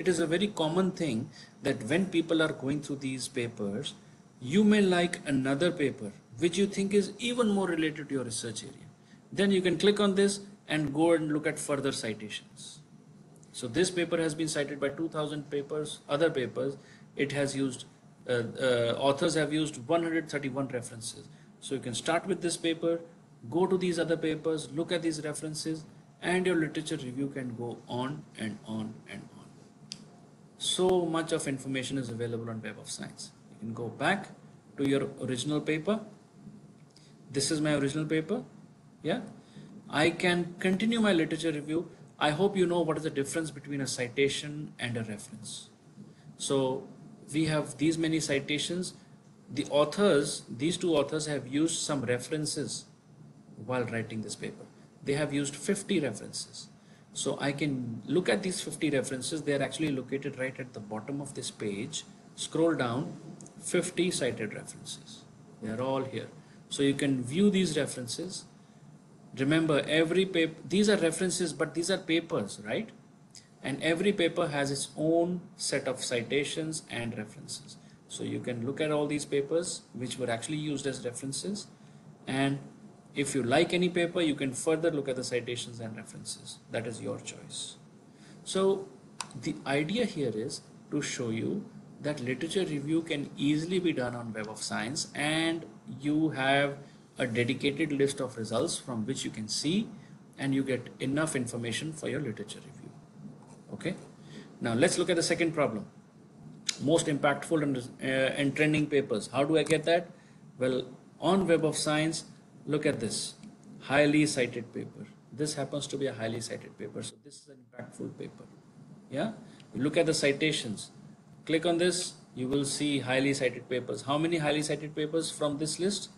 is a very common thing that when people are going through these papers, you may like another paper which you think is even more related to your research area. Then you can click on this and go and look at further citations. So this paper has been cited by 2000 other papers. It has used, authors have used 131 references. So you can start with this paper, go to these other papers, look at these references, and your literature review can go on and on and on. So much of information is available on Web of Science. You can go back to your original paper. This is my original paper. Yeah, I can continue my literature review. I hope you know what is the difference between a citation and a reference. So we have these many citations. These two authors have used some references while writing this paper. They have used 50 references. So I can look at these 50 references. They are actually located right at the bottom of this page. Scroll down, 50 cited references. They are all here. So you can view these references. Remember, every paper, these are references, but these are papers, right? And every paper has its own set of citations and references. So you can look at all these papers which were actually used as references, and if you like any paper, you can further look at the citations and references. That is your choice. So the idea here is to show you that literature review can easily be done on Web of Science, and you have a dedicated list of results from which you can see, and you get enough information for your literature review. Okay. Now let's look at the second problem. Most impactful and trending papers. How do I get that? Well, on Web of Science, look at this highly cited paper. This happens to be a highly cited paper, so this is an impactful paper. Yeah, you look at the citations, click on this, you will see highly cited papers. How many highly cited papers from this list?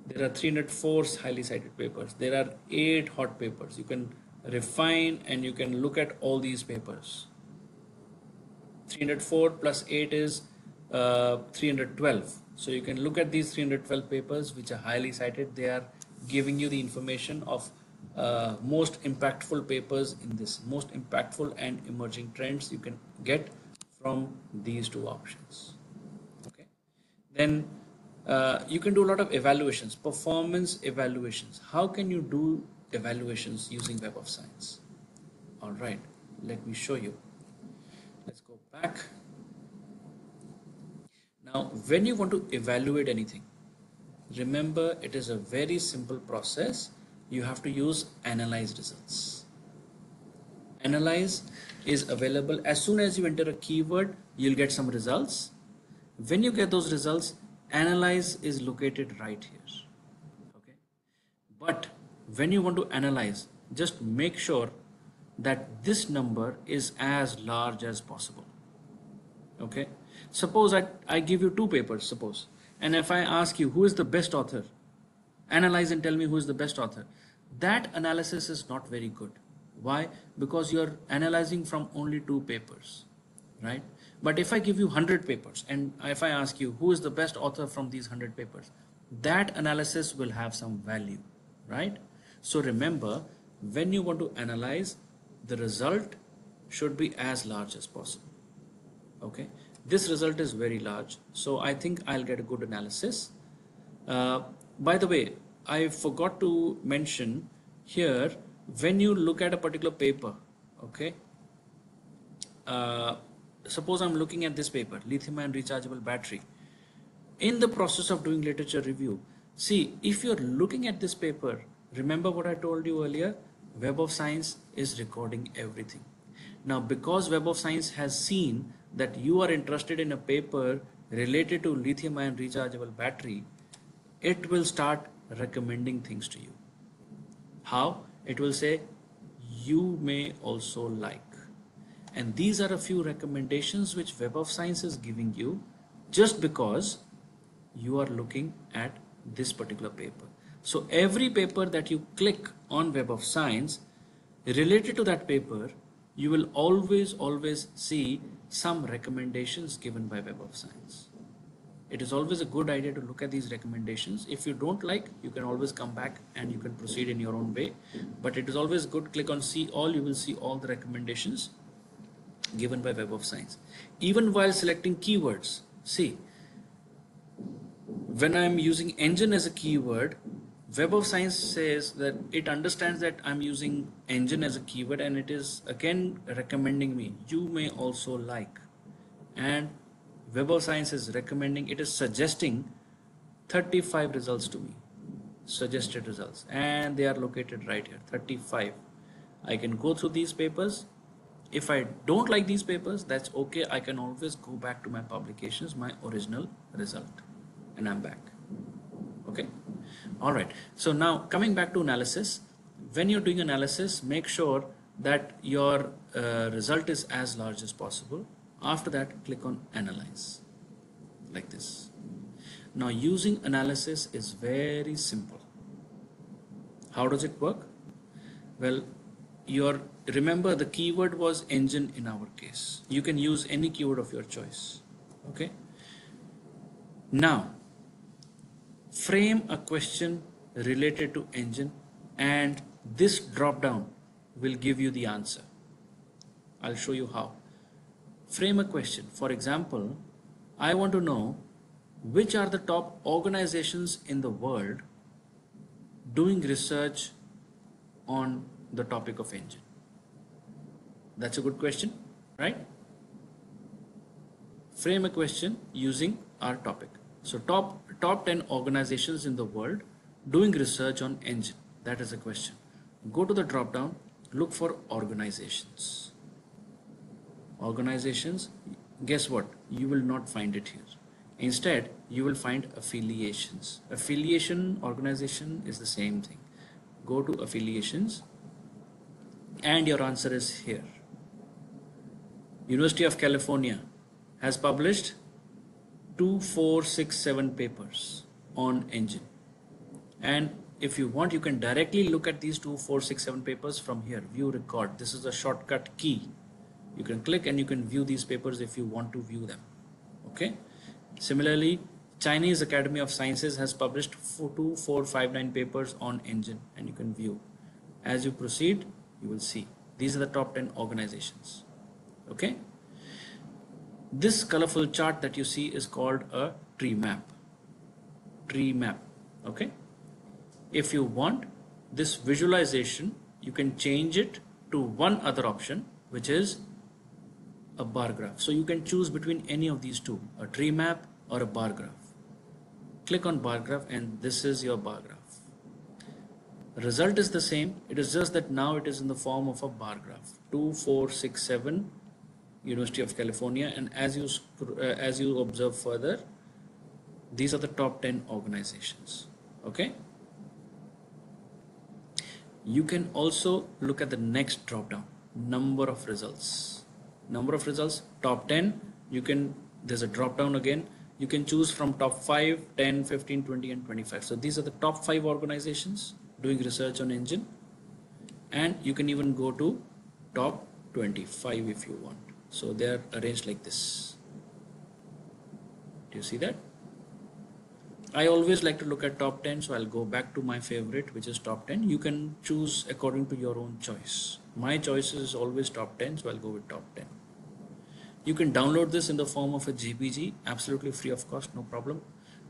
There are 304 highly cited papers. There are 8 hot papers. You can refine and you can look at all these papers. 304 plus 8 is 312. So you can look at these 312 papers which are highly cited. They are giving you the information of most impactful papers in this, most impactful and emerging trends you can get from these two options. Okay. Then you can do a lot of evaluations, performance evaluations. How can you do evaluations using Web of Science? All right, let me show you. Let's go back. Now, when you want to evaluate anything, remember it is a very simple process. You have to use analyze results. Analyze is available as soon as you enter a keyword, you'll get some results. When you get those results, analyze is located right here. Okay. But when you want to analyze, just make sure that this number is as large as possible. Okay. Suppose I give you 2 papers, suppose, and if I ask you who is the best author, analyze and tell me who is the best author. That analysis is not very good. Why? Because you are analyzing from only 2 papers, right? But if I give you 100 papers and if I ask you who is the best author from these 100 papers, that analysis will have some value, right? So remember, when you want to analyze, the result should be as large as possible. Okay, this result is very large, so I think I'll get a good analysis. By the way, I forgot to mention here, when you look at a particular paper, okay, suppose I'm looking at this paper, lithium ion rechargeable battery. in the process of doing literature review, see, if you're looking at this paper, remember what I told you earlier, Web of Science is recording everything. Now, because Web of Science has seen that you are interested in a paper related to lithium ion rechargeable battery, it will start recommending things to you. How? It will say, you may also like. And these are a few recommendations which Web of Science is giving you just because you are looking at this particular paper. So every paper that you click on Web of Science related to that paper, you will always see some recommendations given by Web of Science. It is always a good idea to look at these recommendations. If you don't like, you can always come back and you can proceed in your own way. But it is always good, click on see all, you will see all the recommendations given by Web of Science. Even while selecting keywords, see, when I'm using engine as a keyword, Web of Science says that it understands that I'm using engine as a keyword and it is again recommending me, you may also like. And Web of Science is recommending, it is suggesting 35 results to me, suggested results, and they are located right here, 35. I can go through these papers. If I don't like these papers, that's okay. I can always go back to my publications, my original result, and I'm back. Okay. All right. So now coming back to analysis, when you're doing analysis, make sure that your result is as large as possible. After that, click on analyze like this. Now using analysis is very simple. How does it work? Well, remember the keyword was engine in our case. You can use any keyword of your choice. Okay. Now frame a question related to engine and this drop down will give you the answer. I'll show you how. Frame a question. For example, I want to know which are the top organizations in the world doing research on the topic of engine. That's a good question, right? Frame a question using our topic. So top 10 organizations in the world doing research on engine. That is a question. Go to the drop down, look for organizations. Organizations, guess what? You will not find it here. Instead, you will find affiliations. Affiliation organization is the same thing. Go to affiliations and your answer is here. University of California has published 2, 4, 6, 7 papers on engine. And if you want, you can directly look at these 2, 4, 6, 7 papers from here. View record. This is a shortcut key. You can click and you can view these papers if you want to view them. Okay. Similarly, Chinese Academy of Sciences has published 2459 papers on engine and you can view. As you proceed, you will see these are the top 10 organizations. Okay. This colorful chart that you see is called a tree map. Tree map. Okay. If you want this visualization, you can change it to one other option, which is a bar graph. So you can choose between any of these two, a tree map or a bar graph. Click on bar graph and this is your bar graph. Result is the same. It is just that now it is in the form of a bar graph. 2, 4, 6, 7, University of California, and as you observe further, these are the top 10 organizations. Okay. You can also look at the next drop down, number of results. Number of results, top 10. There's a drop down again. You can choose from top 5, 10, 15, 20, and 25. So these are the top 5 organizations doing research on engine. And you can even go to top 25 if you want. So they are arranged like this. Do you see that? I always like to look at top 10, so I'll go back to my favorite, which is top 10. You can choose according to your own choice. My choice is always top 10, so I'll go with top 10. You can download this in the form of a JPG, absolutely free of cost, no problem.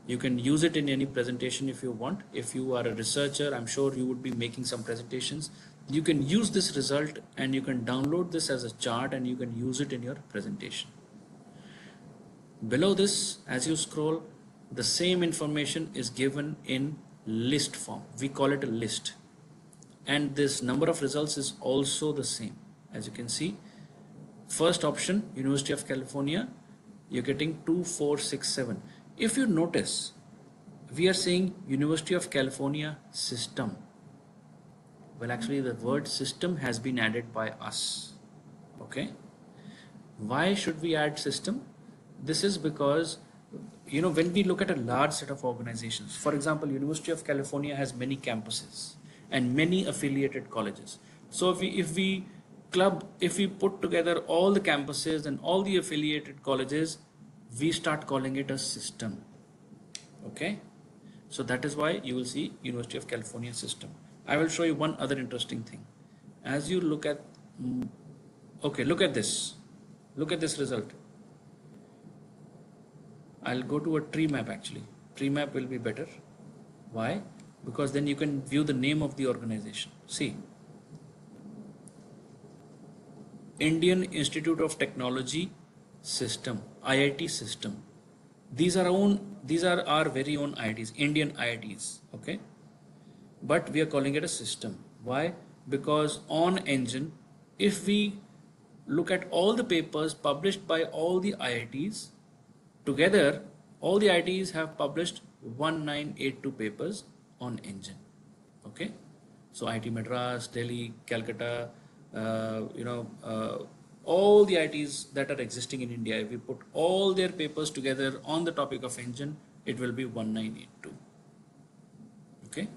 You can use it in any presentation if you want. If you are a researcher, I'm sure you would be making some presentations. You can use this result and you can download this as a chart and you can use it in your presentation. Below this, as you scroll, the same information is given in list form. We call it a list. And this number of results is also the same. As you can see, first option, University of California, you're getting 2467. If you notice, we are saying University of California system. Well, actually the word system has been added by us. Okay. Why should we add system? This is because, you know, when we look at a large set of organizations, for example, University of California has many campuses and many affiliated colleges. So if we put together all the campuses and all the affiliated colleges, we start calling it a system. Okay. So that is why you will see University of California system. I will show you one other interesting thing. As you look at, okay, look at this. Look at this result. I'll go to a tree map actually. Tree map will be better. Why? Because then you can view the name of the organization. See, Indian Institute of Technology System, IIT system. These are our very own IITs, Indian IITs. Okay. But we are calling it a system. Why? Because on Engine, if we look at all the papers published by all the IITs, together, all the IITs have published 1982 papers on Engine. Okay. So IIT Madras, Delhi, Calcutta, all the IITs that are existing in India, if we put all their papers together on the topic of Engine, it will be 1982. Okay.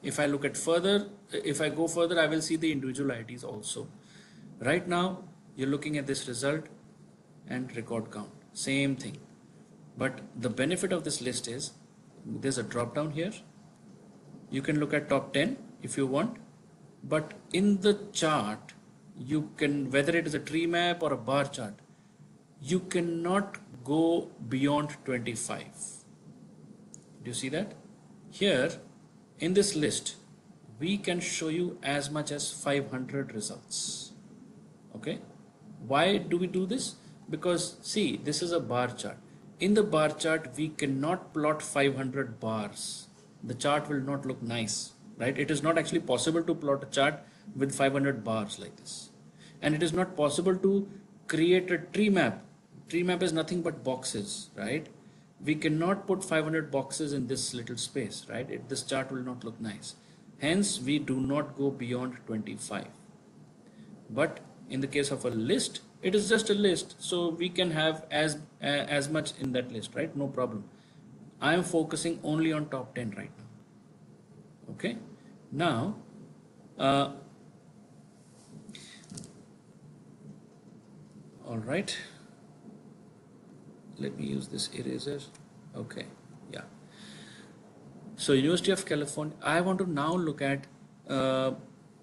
If I look at further, if I go further, I will see the individual IITs also. Right now, you're looking at this result and record count, same thing. But the benefit of this list is there's a drop down here. You can look at top 10 if you want, but in the chart, you can, whether it is a tree map or a bar chart, you cannot go beyond 25. Do you see that? Here in this list, we can show you as much as 500 results. Okay. Why do we do this? Because see, this is a bar chart. In the bar chart, we cannot plot 500 bars. The chart will not look nice, right? It is not actually possible to plot a chart with 500 bars like this. And it is not possible to create a tree map. Tree map is nothing but boxes, right? We cannot put 500 boxes in this little space, right? This chart will not look nice. Hence, we do not go beyond 25. But in the case of a list, it is just a list, so we can have as much in that list, right? No problem. I am focusing only on top 10 right now. Okay. Now, all right. Let me use this eraser. Okay. Yeah. So University of California, I want to now look at,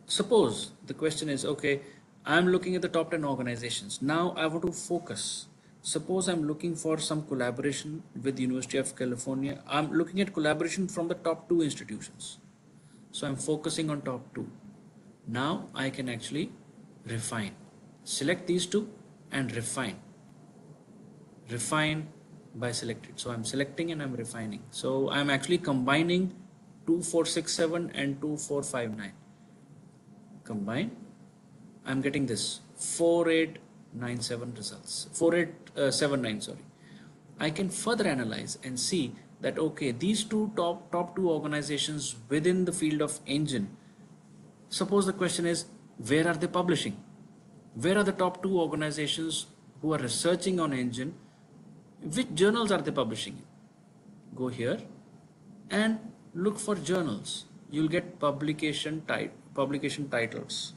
suppose the question is, okay, I'm looking at the top 10 organizations. Now I want to focus. Suppose I'm looking for some collaboration with University of California. I'm looking at collaboration from the top 2 institutions. So I'm focusing on top 2. Now I can actually refine. Select these 2 and refine. Refine by selected. So I'm selecting and I'm refining. So I'm actually combining 2467 and 2459. Combine. I'm getting this 4897 results, 4879, sorry. I can further analyze and see that, okay, these top 2 organizations within the field of Engine, suppose the question is, where are they publishing? Where are the top 2 organizations who are researching on Engine? Which journals are they publishing in? Go here and look for journals. You'll get publication titles.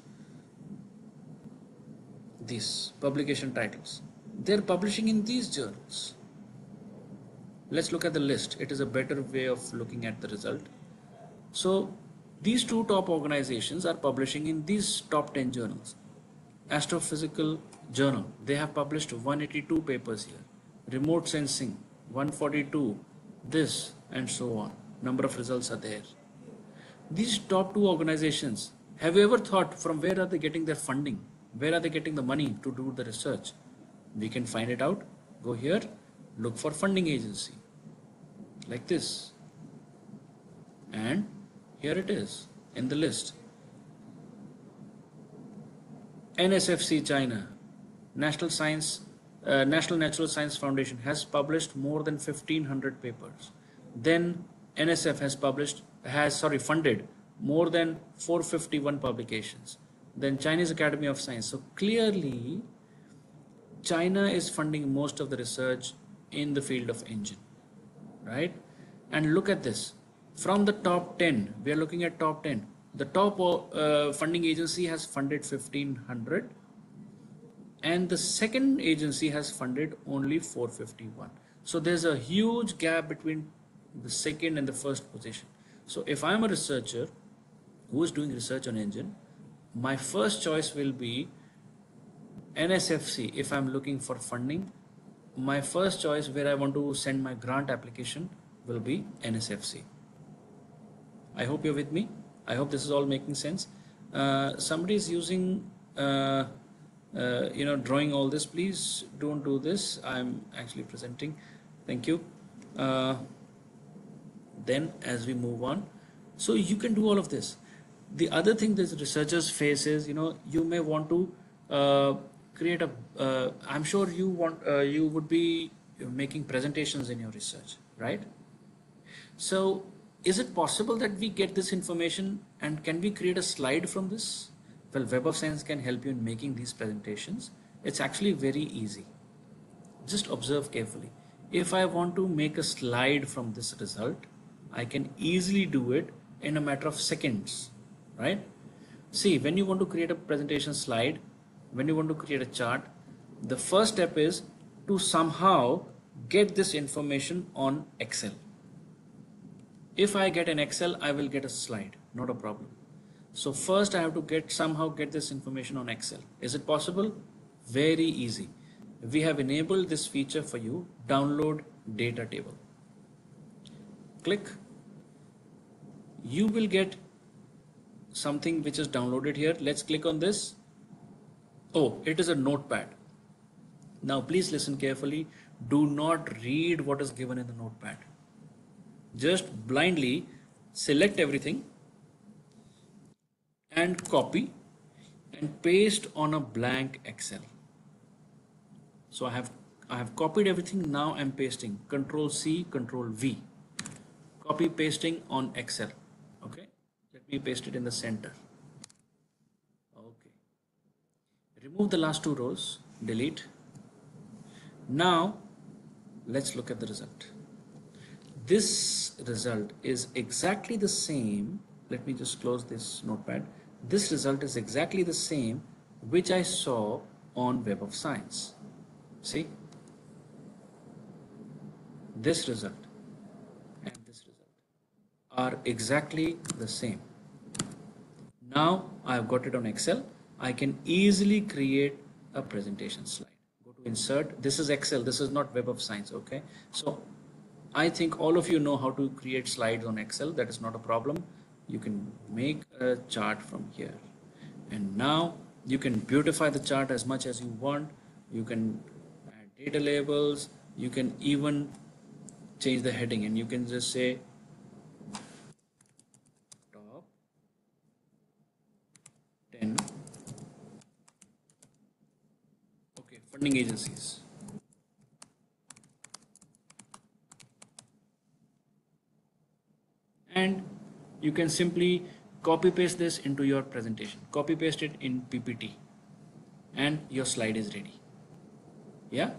These publication titles, they're publishing in these journals. Let's look at the list. It is a better way of looking at the result. So these 2 top organizations are publishing in these top 10 journals. Astrophysical Journal, they have published 182 papers here. Remote Sensing, 142, this and so on. Number of results are there. These top 2 organizations, have you ever thought from where are they getting their funding? Where are they getting the money to do the research? We can find it out. Go here, look for funding agency. like this, and here it is in the list. NSFC China, National Natural Science Foundation has published more than 1500 papers. Then NSF has funded more than 451 publications. Then Chinese Academy of Science. So clearly China is funding most of the research in the field of engine, right? And look at this. From the top 10, we are looking at top 10. The top funding agency has funded 1500, and the second agency has funded only 451. So there's a huge gap between the second and the first position. So if I'm a researcher who is doing research on engine, my first choice will be NSFC. If I'm looking for funding, my first choice where I want to send my grant application will be NSFC. I hope you're with me. I hope this is all making sense. Somebody is using drawing all this. Please don't do this. I'm actually presenting. Thank you. Then as we move on, so you can do all of this. The other thing that researchers face is, you may want to create a, I'm sure you would be making presentations in your research, right? So is it possible that we get this information and can we create a slide from this? Well, Web of Science can help you in making these presentations. It's actually very easy. Just observe carefully. If I want to make a slide from this result, I can easily do it in a matter of seconds, right? See, when you want to create a presentation slide, when you want to create a chart, the first step is to somehow get this information on Excel. If I get an Excel, I will get a slide, not a problem. So first I have to somehow get this information on Excel. Is it possible? Very easy. We have enabled this feature for you, download data table. Click. You will get something which is downloaded here. Let's click on this. Oh, it is a notepad. Now please listen carefully. Do not read what is given in the notepad. Just blindly select everything and copy and paste on a blank Excel. So I have copied everything. Now I'm pasting. Control C, Control V. Copy pasting on Excel. Okay. Let me paste it in the center. Okay. Remove the last two rows. Delete. Now let's look at the result. This result is exactly the same. Let me just close this notepad. This result is exactly the same which I saw on Web of Science. See? This result and this result are exactly the same. Now I've got it on Excel. I can easily create a presentation slide. Go to Insert. This is Excel. This is not Web of Science. Okay. So I think all of you know how to create slides on Excel. That is not a problem. You can make a chart from here. And now you can beautify the chart as much as you want. You can add data labels. You can even change the heading, and you can just say top 10 funding agencies. And you can simply copy paste this into your presentation. Copy paste it in PPT and your slide is ready. Yeah,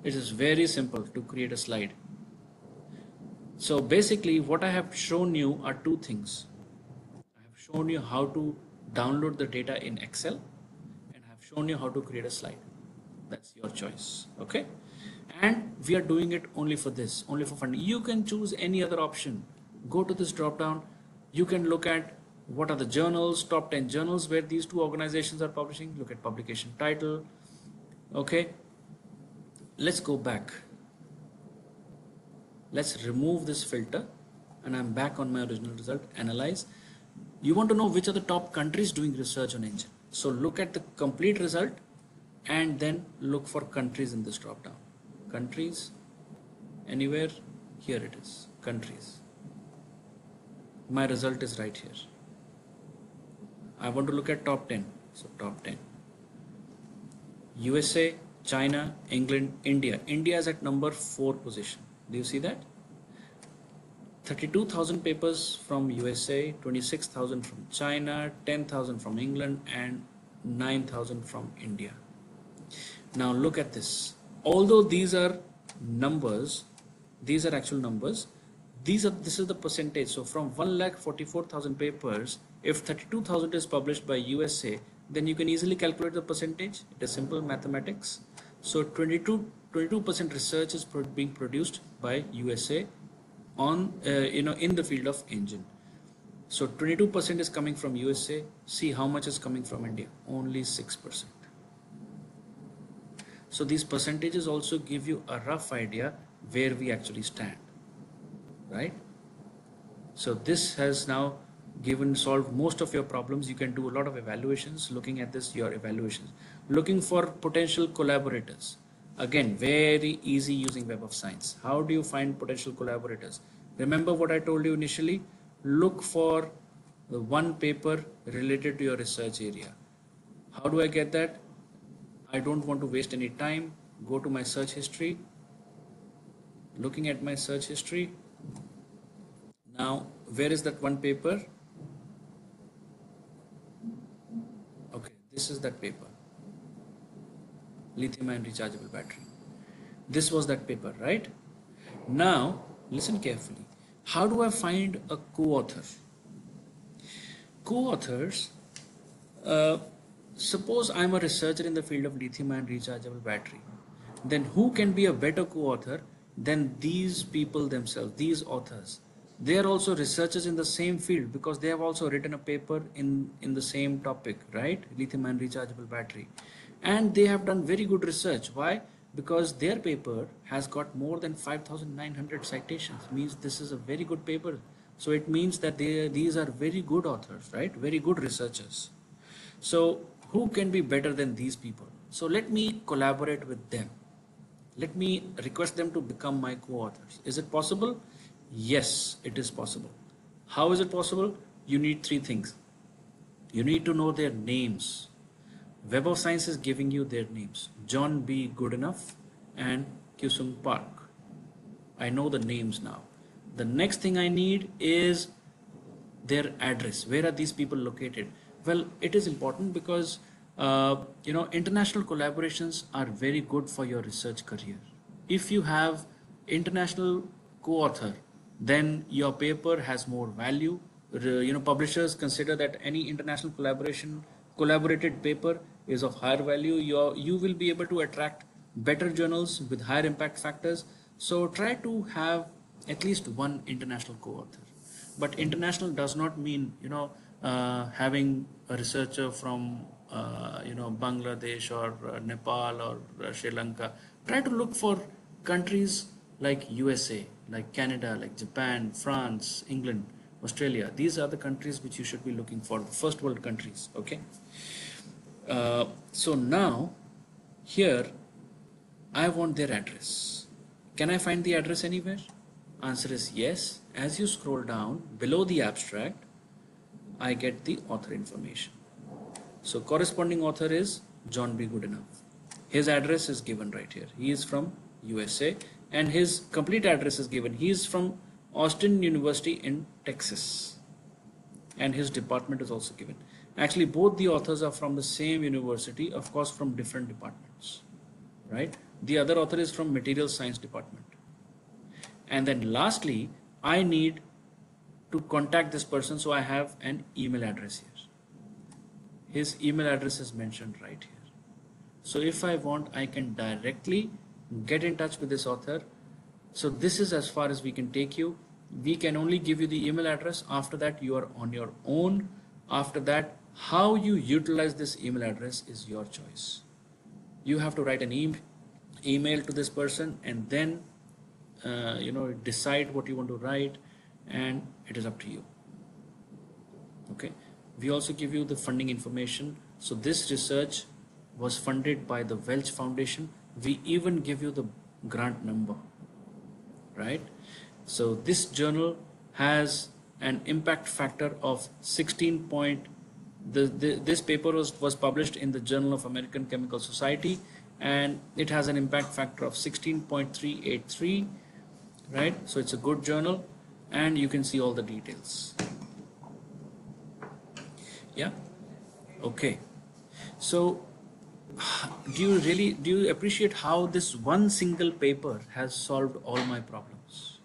it is very simple to create a slide. So basically what I have shown you are two things. I have shown you how to download the data in Excel, and I have shown you how to create a slide. That's your choice. Okay. And we are doing it only for this, only for funding. You can choose any other option. Go to this drop down. You can look at what are the journals, top 10 journals where these two organizations are publishing. Look at publication title. Okay. Let's go back. Let's remove this filter, and I'm back on my original result. Analyze. You want to know which are the top countries doing research on engine. So look at the complete result and then look for countries in this drop down. Countries, anywhere, here it is. countries. My result is right here. I want to look at top 10. So top 10. USA, China, England, India. India is at number 4 position. Do you see that? 32,000 papers from USA, 26,000 from China, 10,000 from England, and 9,000 from India. Now look at this. Although these are numbers, these are actual numbers. This is the percentage. So from 1,44,000 papers, if 32,000 is published by USA, then you can easily calculate the percentage. It is simple mathematics. So 22% research is being produced by USA on in the field of engine. So 22% is coming from USA. See how much is coming from India? Only 6%. So these percentages also give you a rough idea where we actually stand, right? So this has now solved most of your problems. You can do a lot of evaluations. Looking at this, your evaluations, looking for potential collaborators. Again, very easy using Web of Science. How do you find potential collaborators? Remember what I told you initially? Look for the one paper related to your research area. How do I get that? I don't want to waste any time. Go to my search history. Looking at my search history. Now, where is that one paper? Okay, this is that paper. Lithium-ion rechargeable battery. This was that paper, right? Now, listen carefully. How do I find a co-author? Co-authors, suppose I'm a researcher in the field of lithium-ion rechargeable battery. Then who can be a better co-author than these people themselves, these authors? They are also researchers in the same field because they have also written a paper in the same topic, right? Lithium-ion rechargeable battery. And they have done very good research. Why? Because their paper has got more than 5,900 citations. Means this is a very good paper. So it means that these are very good authors, right? Very good researchers. So who can be better than these people? So let me collaborate with them. Let me request them to become my co-authors. Is it possible? Yes, it is possible. How is it possible? You need 3 things. You need to know their names. Web of Science is giving you their names. John B. Goodenough and Kyusung Park. I know the names now. The next thing I need is their address. Where are these people located? Well, it is important because international collaborations are very good for your research career. If you have international co-author, then your paper has more value. Publishers consider that any international collaborated paper is of higher value. You will be able to attract better journals with higher impact factors. So try to have at least one international co-author. But international does not mean having a researcher from Bangladesh or Nepal or Sri Lanka. Try to look for countries like USA, like Canada, like Japan, France, England, Australia. These are the countries which you should be looking for, the first world countries. Okay. So now here I want their address. Can I find the address anywhere? Answer is yes. As you scroll down below the abstract, I get the author information. So corresponding author is John B. Goodenough. His address is given right here. He is from USA and his complete address is given. He is from Austin University in Texas and his department is also given. Actually, both the authors are from the same university, of course from different departments, right? The other author is from Material Science department. And then lastly, I need to contact this person, so I have an email address here. His email address is mentioned right here. So if I want, I can directly get in touch with this author. So this is as far as we can take you. We can only give you the email address. After that, you are on your own. After that, how you utilize this email address is your choice. You have to write an email to this person and then decide what you want to write, and it is up to you. Okay. We also give you the funding information. So this research was funded by the Welch Foundation. We even give you the grant number, right? So this journal has an impact factor of 16 point. This paper was published in the Journal of American Chemical Society, and it has an impact factor of 16.383, right? So it's a good journal, and you can see all the details. Yeah. Okay. So do you appreciate how this one single paper has solved all my problems,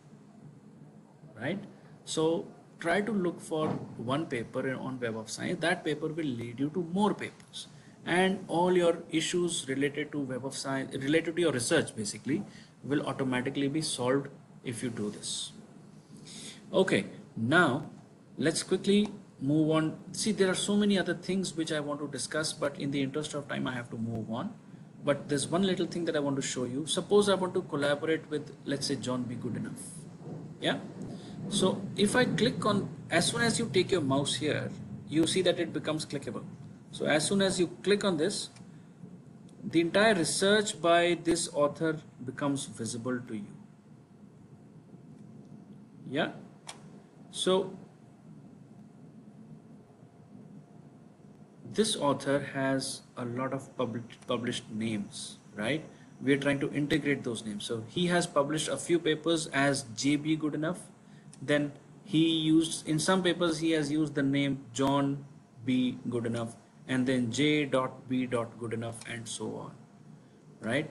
right? So try to look for one paper on Web of Science. That paper will lead you to more papers, and all your issues related to Web of Science, related to your research basically, will automatically be solved if you do this. Okay, now let's quickly move on. See, there are so many other things which I want to discuss, but in the interest of time I have to move on. But there's one little thing that I want to show you. Suppose I want to collaborate with, let's say, John B. Goodenough. Yeah. So if I click on, as soon as you take your mouse here, you see that it becomes clickable. So as soon as you click on this, the entire research by this author becomes visible to you. Yeah. So this author has a lot of published names, right? We are trying to integrate those names. So he has published a few papers as J.B. Goodenough. Then he used, in some papers, he has used the name John B. Goodenough, and then J.B. Goodenough, and so on, right?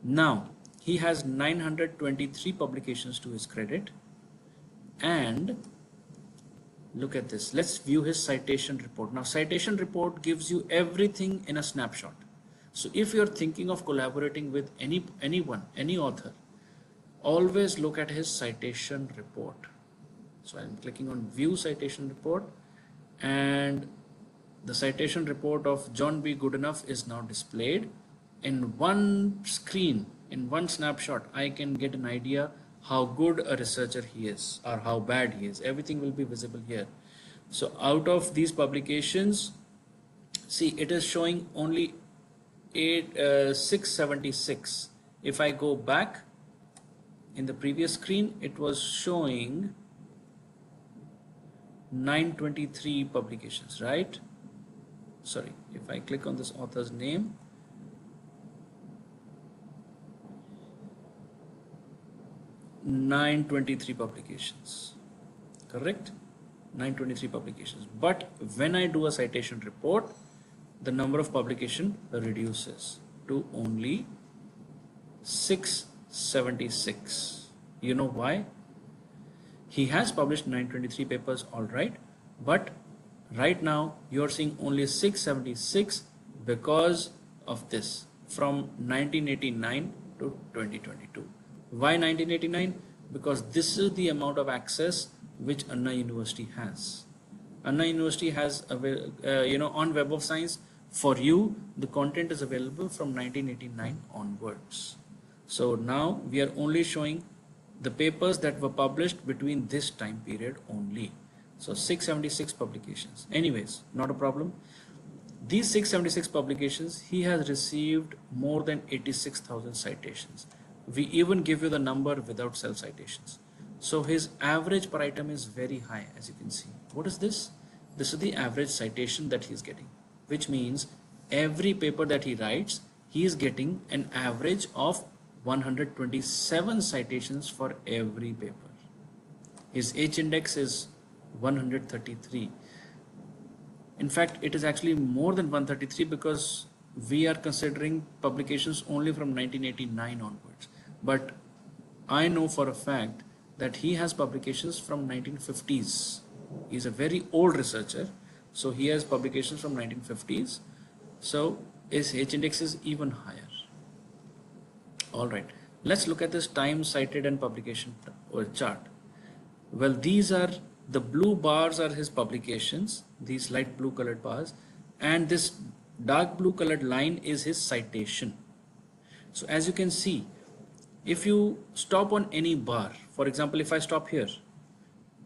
Now, he has 923 publications to his credit, and look at this. Let's view his citation report. Now, citation report gives you everything in a snapshot. So if you're thinking of collaborating with anyone, any author, always look at his citation report. So I'm clicking on view citation report, and the citation report of John B. Goodenough is now displayed in one screen, in one snapshot. I can get an idea how good a researcher he is or how bad he is. Everything will be visible here. So out of these publications, see, it is showing only 676. If I go back in the previous screen, it was showing 923 publications, right? Sorry, if I click on this author's name, (923) publications, correct? 923 publications. But when I do a citation report, the number of publication reduces to only 676. You know why? He has published 923 papers, all right, but right now you're seeing only 676 because of this, from 1989 to 2022. Why 1989? Because this is the amount of access which Anna University has. Anna University has, on Web of Science, for you, the content is available from 1989 onwards. So now we are only showing the papers that were published between this time period only. So 676 publications. Anyways, not a problem. These 676 publications, he has received more than 86,000 citations. We even give you the number without self citations. So his average per item is very high, as you can see. What is this? This is the average citation that he's getting, which means every paper that he writes, he is getting an average of 127 citations for every paper. His H index is 133. In fact, it is actually more than 133 because we are considering publications only from 1989 onwards. But I know for a fact that he has publications from 1950s. He's a very old researcher, so he has publications from 1950s. So his H index is even higher. All right, let's look at this time cited and publication chart. Well, these are the blue bars are his publications, these light blue colored bars, and this dark blue colored line is his citation. So as you can see, if you stop on any bar, for example, if I stop here,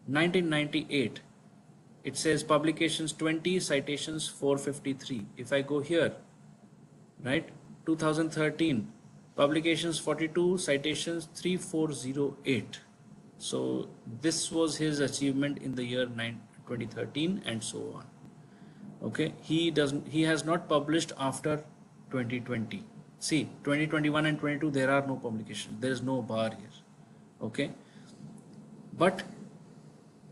1998, it says publications 20, citations 453. If I go here, right, 2013, publications 42, citations 3408. So this was his achievement in the year 2013 and so on. Okay, he has not published after 2020. See, 2021 and 22 there are no publications, there is no bar here. Okay, but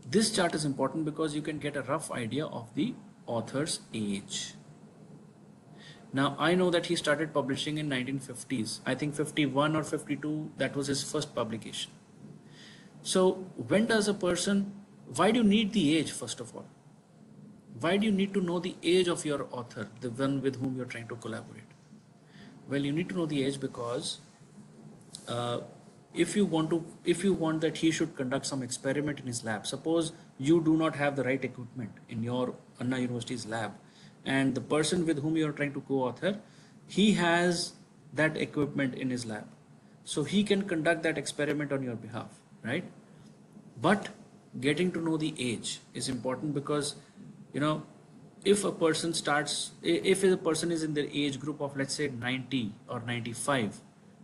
this chart is important because you can get a rough idea of the author's age. Now I know that he started publishing in 1950s. I think 51 or 52, that was his first publication. So when does a person, why do you need the age first of all? Why do you need to know the age of your author, the one with whom you're trying to collaborate? Well, you need to know the age because if you want that he should conduct some experiment in his lab, suppose you do not have the right equipment in your Anna University's lab, and the person with whom you are trying to co-author, he has that equipment in his lab, so he can conduct that experiment on your behalf, right? But getting to know the age is important because, you know, if a person is in the age group of, let's say, 90 or 95,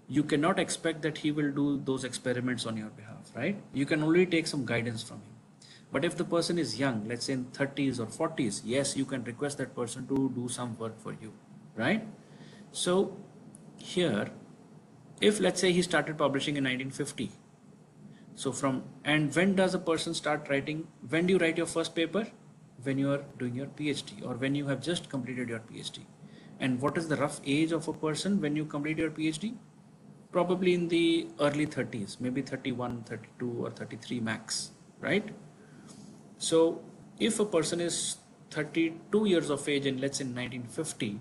you cannot expect that he will do those experiments on your behalf, right? You can only take some guidance from him. But if the person is young, let's say in 30s or 40s, yes, you can request that person to do some work for you, right? So here, if let's say he started publishing in 1950, so and when does a person start writing? When do you write your first paper? When you are doing your PhD or when you have just completed your PhD. And what is the rough age of a person when you complete your PhD? Probably in the early 30s, maybe 31, 32 or 33 max, right? So if a person is 32 years of age and let's say 1950,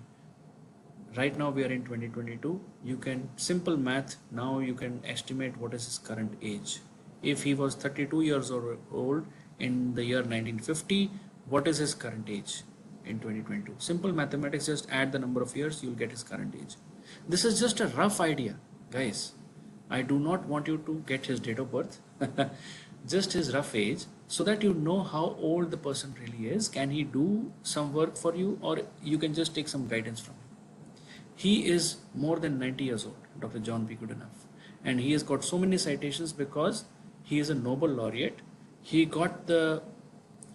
right now we are in 2022, you can, simple math, now you can estimate what is his current age. If he was 32 years old in the year 1950, what is his current age in 2022? Simple mathematics, just add the number of years, you'll get his current age. This is just a rough idea, guys. I do not want you to get his date of birth, just his rough age, so that you know how old the person really is. Can he do some work for you, or you can just take some guidance from him. He is more than 90 years old, Dr. John B. Goodenough, and he has got so many citations because he is a Nobel laureate. He got the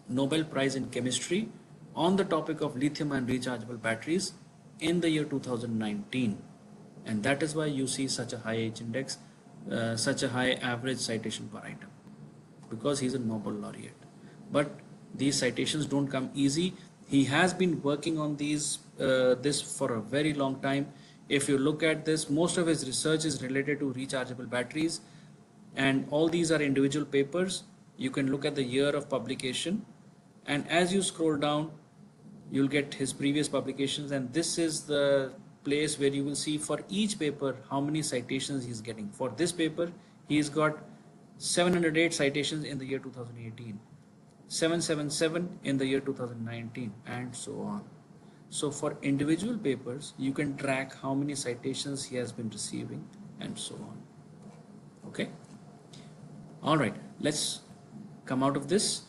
Nobel Prize in Chemistry on the topic of lithium and rechargeable batteries in the year 2019, and that is why you see such a high H index, such a high average citation per item, because he's a Nobel laureate. But these citations don't come easy. He has been working on this for a very long time. If you look at this, most of his research is related to rechargeable batteries, and all these are individual papers. You can look at the year of publication, and as you scroll down, you'll get his previous publications, and this is the place where you will see for each paper how many citations he's getting. For this paper, he's got 708 citations in the year 2018, 777 in the year 2019, and so on. So for individual papers, you can track how many citations he has been receiving and so on. Okay. All right, let's come out of this.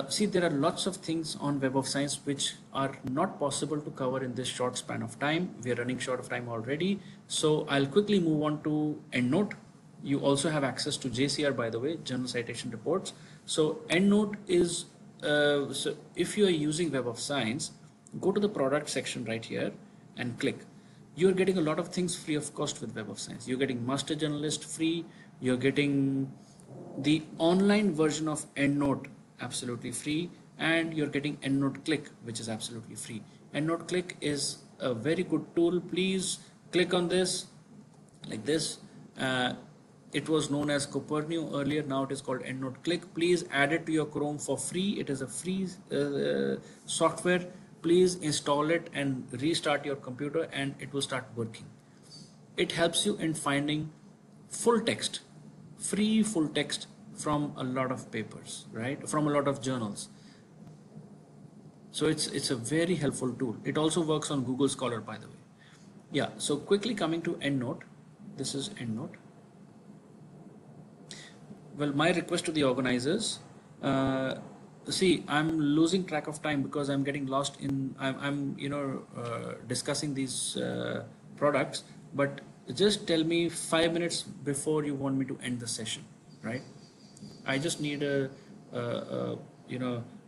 See, there are lots of things on Web of Science which are not possible to cover in this short span of time. We are running short of time already. So I'll quickly move on to EndNote. You also have access to JCR, by the way, Journal Citation Reports. So EndNote is, so if you are using Web of Science, go to the product section right here and click. You're getting a lot of things free of cost with Web of Science. You're getting Master Journalist free. You're getting the online version of EndNote absolutely free, and you're getting EndNote Click, which is absolutely free. EndNote Click is a very good tool. Please click on this like this. It was known as Copernio earlier, now it is called EndNote Click. Please add it to your Chrome for free. It is a free software. Please install it and restart your computer and it will start working. It helps you in finding full text, free full text from a lot of papers, right? From a lot of journals. So it's a very helpful tool. It also works on Google Scholar, by the way. Yeah, so quickly coming to EndNote. This is EndNote. Well, my request to the organizers, see, I'm losing track of time because I'm getting lost in, I'm discussing these products, but just tell me 5 minutes before you want me to end the session, right? I just need a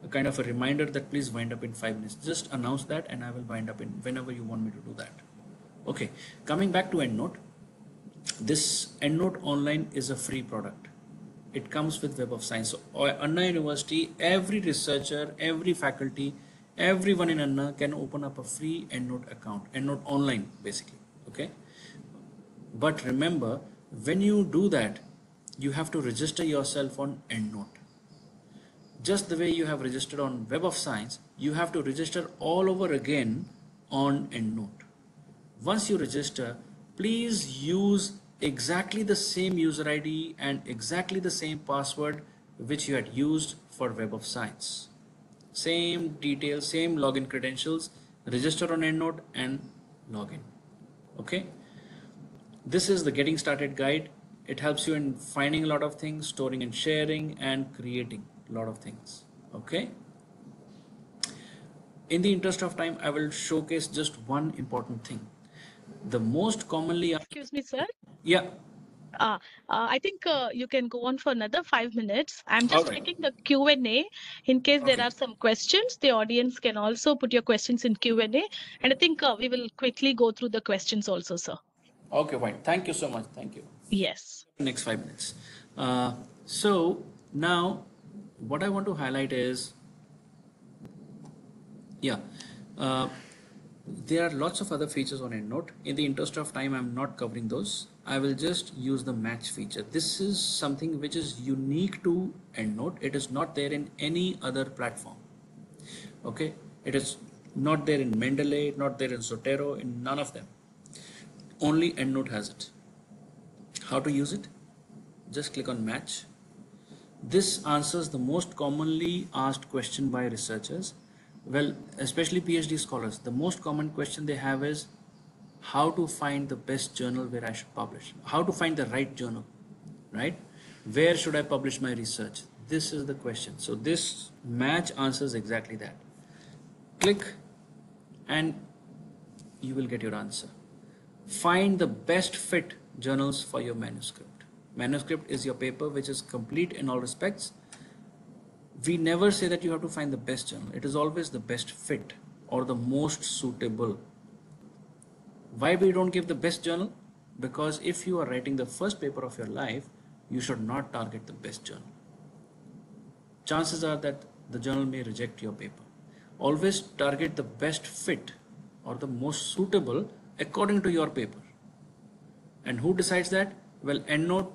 kind of a reminder that please wind up in 5 minutes. Just announce that and I will wind up in whenever you want me to do that. Okay, coming back to EndNote. This EndNote Online is a free product. It comes with Web of Science. So Anna University, every researcher, every faculty, everyone in Anna can open up a free EndNote account, EndNote Online basically. Okay. But remember, when you do that, you have to register yourself on EndNote. Just the way you have registered on Web of Science, you have to register all over again on EndNote. Once you register, please use exactly the same user ID and exactly the same password which you had used for Web of Science. Same details, same login credentials, register on EndNote and login. Okay. This is the getting started guide. It helps you in finding a lot of things, storing and sharing, and creating a lot of things. Okay. In the interest of time, I will showcase just one important thing. The most commonly asked. Excuse me, sir. Yeah. I think you can go on for another 5 minutes. I'm All just right. making the Q&A in case there Okay. are some questions. The audience can also put your questions in Q&A, and I think we will quickly go through the questions also, sir. Okay, fine. Thank you so much. Thank you. Yes. Next 5 minutes. So now what I want to highlight is, yeah, uh, there are lots of other features on EndNote. In the interest of time, I'm not covering those. I will just use the match feature. This is something which is unique to EndNote. It is not there in any other platform. Okay, it is not there in Mendeley, not there in Zotero, in none of them. Only EndNote has it. How to use it? Just click on match. This answers the most commonly asked question by researchers. Well, especially PhD scholars, the most common question they have is how to find the best journal where I should publish, how to find the right journal, right? Where should I publish my research? This is the question. So this match answers exactly that. Click and you will get your answer. Find the best fit journals for your manuscript. Manuscript is your paper which is complete in all respects. We never say that you have to find the best journal. It is always the best fit or the most suitable. Why we don't give the best journal? Because if you are writing the first paper of your life, you should not target the best journal. Chances are that the journal may reject your paper. Always target the best fit or the most suitable according to your paper. And who decides that? Well, EndNote,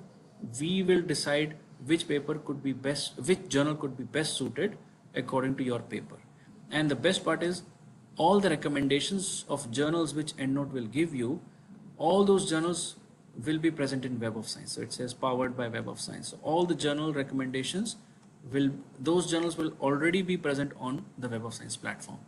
we will decide which paper could be best, which journal could be best suited according to your paper. And the best part is all the recommendations of journals which EndNote will give you, all those journals will be present in Web of Science. So it says powered by Web of Science. So all the journal recommendations those journals will already be present on the Web of Science platform.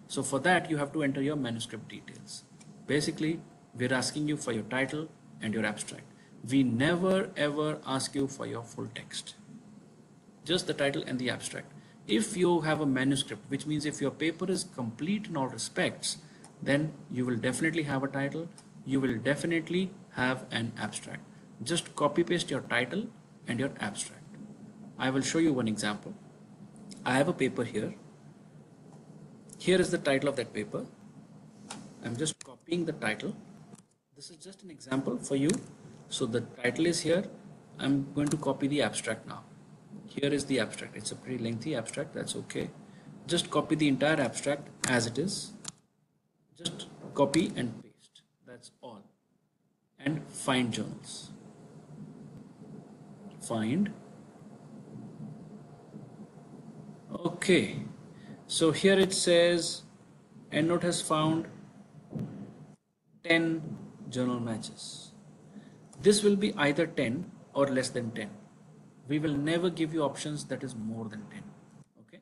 So for that, you have to enter your manuscript details. Basically, we're asking you for your title and your abstract. We never ever ask you for your full text. Just the title and the abstract. If you have a manuscript, which means if your paper is complete in all respects, then you will definitely have a title. You will definitely have an abstract. Just copy paste your title and your abstract. I will show you one example. I have a paper here. Here is the title of that paper. I'm just copying the title. This is just an example for you. So the title is here. I'm going to copy the abstract now. Here is the abstract. It's a pretty lengthy abstract. That's okay. Just copy the entire abstract as it is. Just copy and paste. That's all. And find journals. Find. Okay. So here it says EndNote has found 10 journal matches. This will be either 10 or less than 10. We will never give you options that is more than 10. Okay.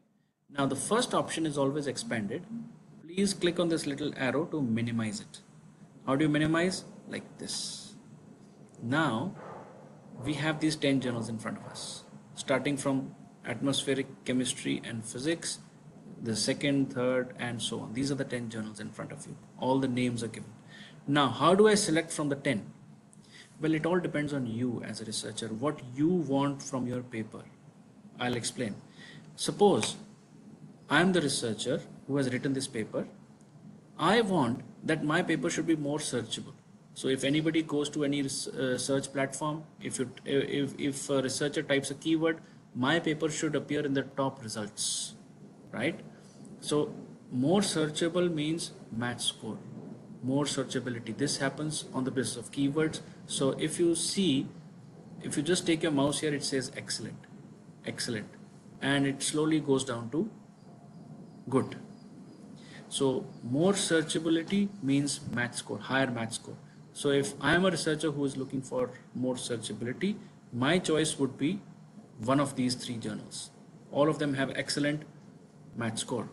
Now the first option is always expanded. Please click on this little arrow to minimize it. How do you minimize? Like this. Now we have these 10 journals in front of us, starting from atmospheric chemistry and physics, the second, third, and so on. These are the 10 journals in front of you. All the names are given. Now, how do I select from the 10? Well, it all depends on you as a researcher, what you want from your paper. I'll explain. Suppose I'm the researcher who has written this paper. I want that my paper should be more searchable. So if anybody goes to any search platform, if a researcher types a keyword, my paper should appear in the top results, right? So more searchable means match score, more searchability. This happens on the basis of keywords. So if you see, if you just take your mouse here, it says excellent, excellent, and it slowly goes down to good. So more searchability means match score, higher match score. So if I am a researcher who is looking for more searchability, my choice would be one of these three journals. All of them have excellent match score.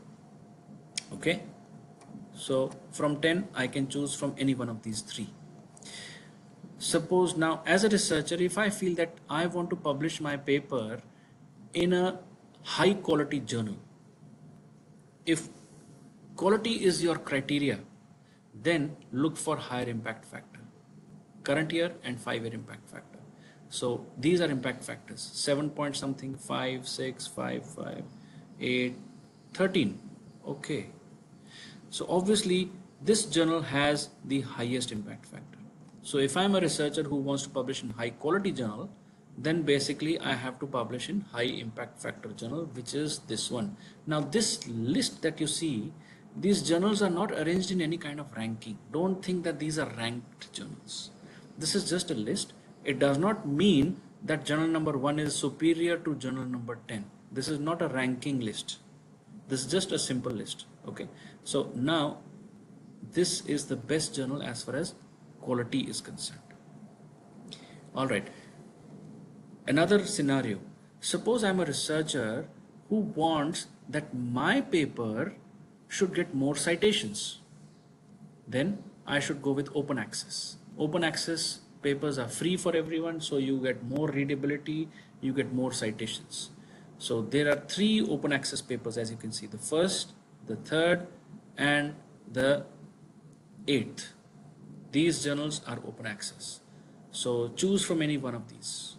Okay. So from 10, I can choose from any one of these three. Suppose now as a researcher, if I feel that I want to publish my paper in a high quality journal, if quality is your criteria, then look for higher impact factor, current year and 5-year impact factor. So these are impact factors: 7 point something, 5, 6, 5, 5, 8, 13. Okay. So obviously this journal has the highest impact factor. So if I'm a researcher who wants to publish in high quality journal, then basically I have to publish in high impact factor journal, which is this one. Now this list that you see, these journals are not arranged in any kind of ranking. Don't think that these are ranked journals. This is just a list. It does not mean that journal number 1 is superior to journal number 10. This is not a ranking list. This is just a simple list. Okay. So now this is the best journal as far as quality is concerned. All right. Another scenario. Suppose I'm a researcher who wants that my paper should get more citations. Then I should go with open access. Open access papers are free for everyone, so you get more readability, you get more citations. So there are 3 open access papers, as you can see: the first, the third, and the 8th. These journals are open access. So choose from any one of these,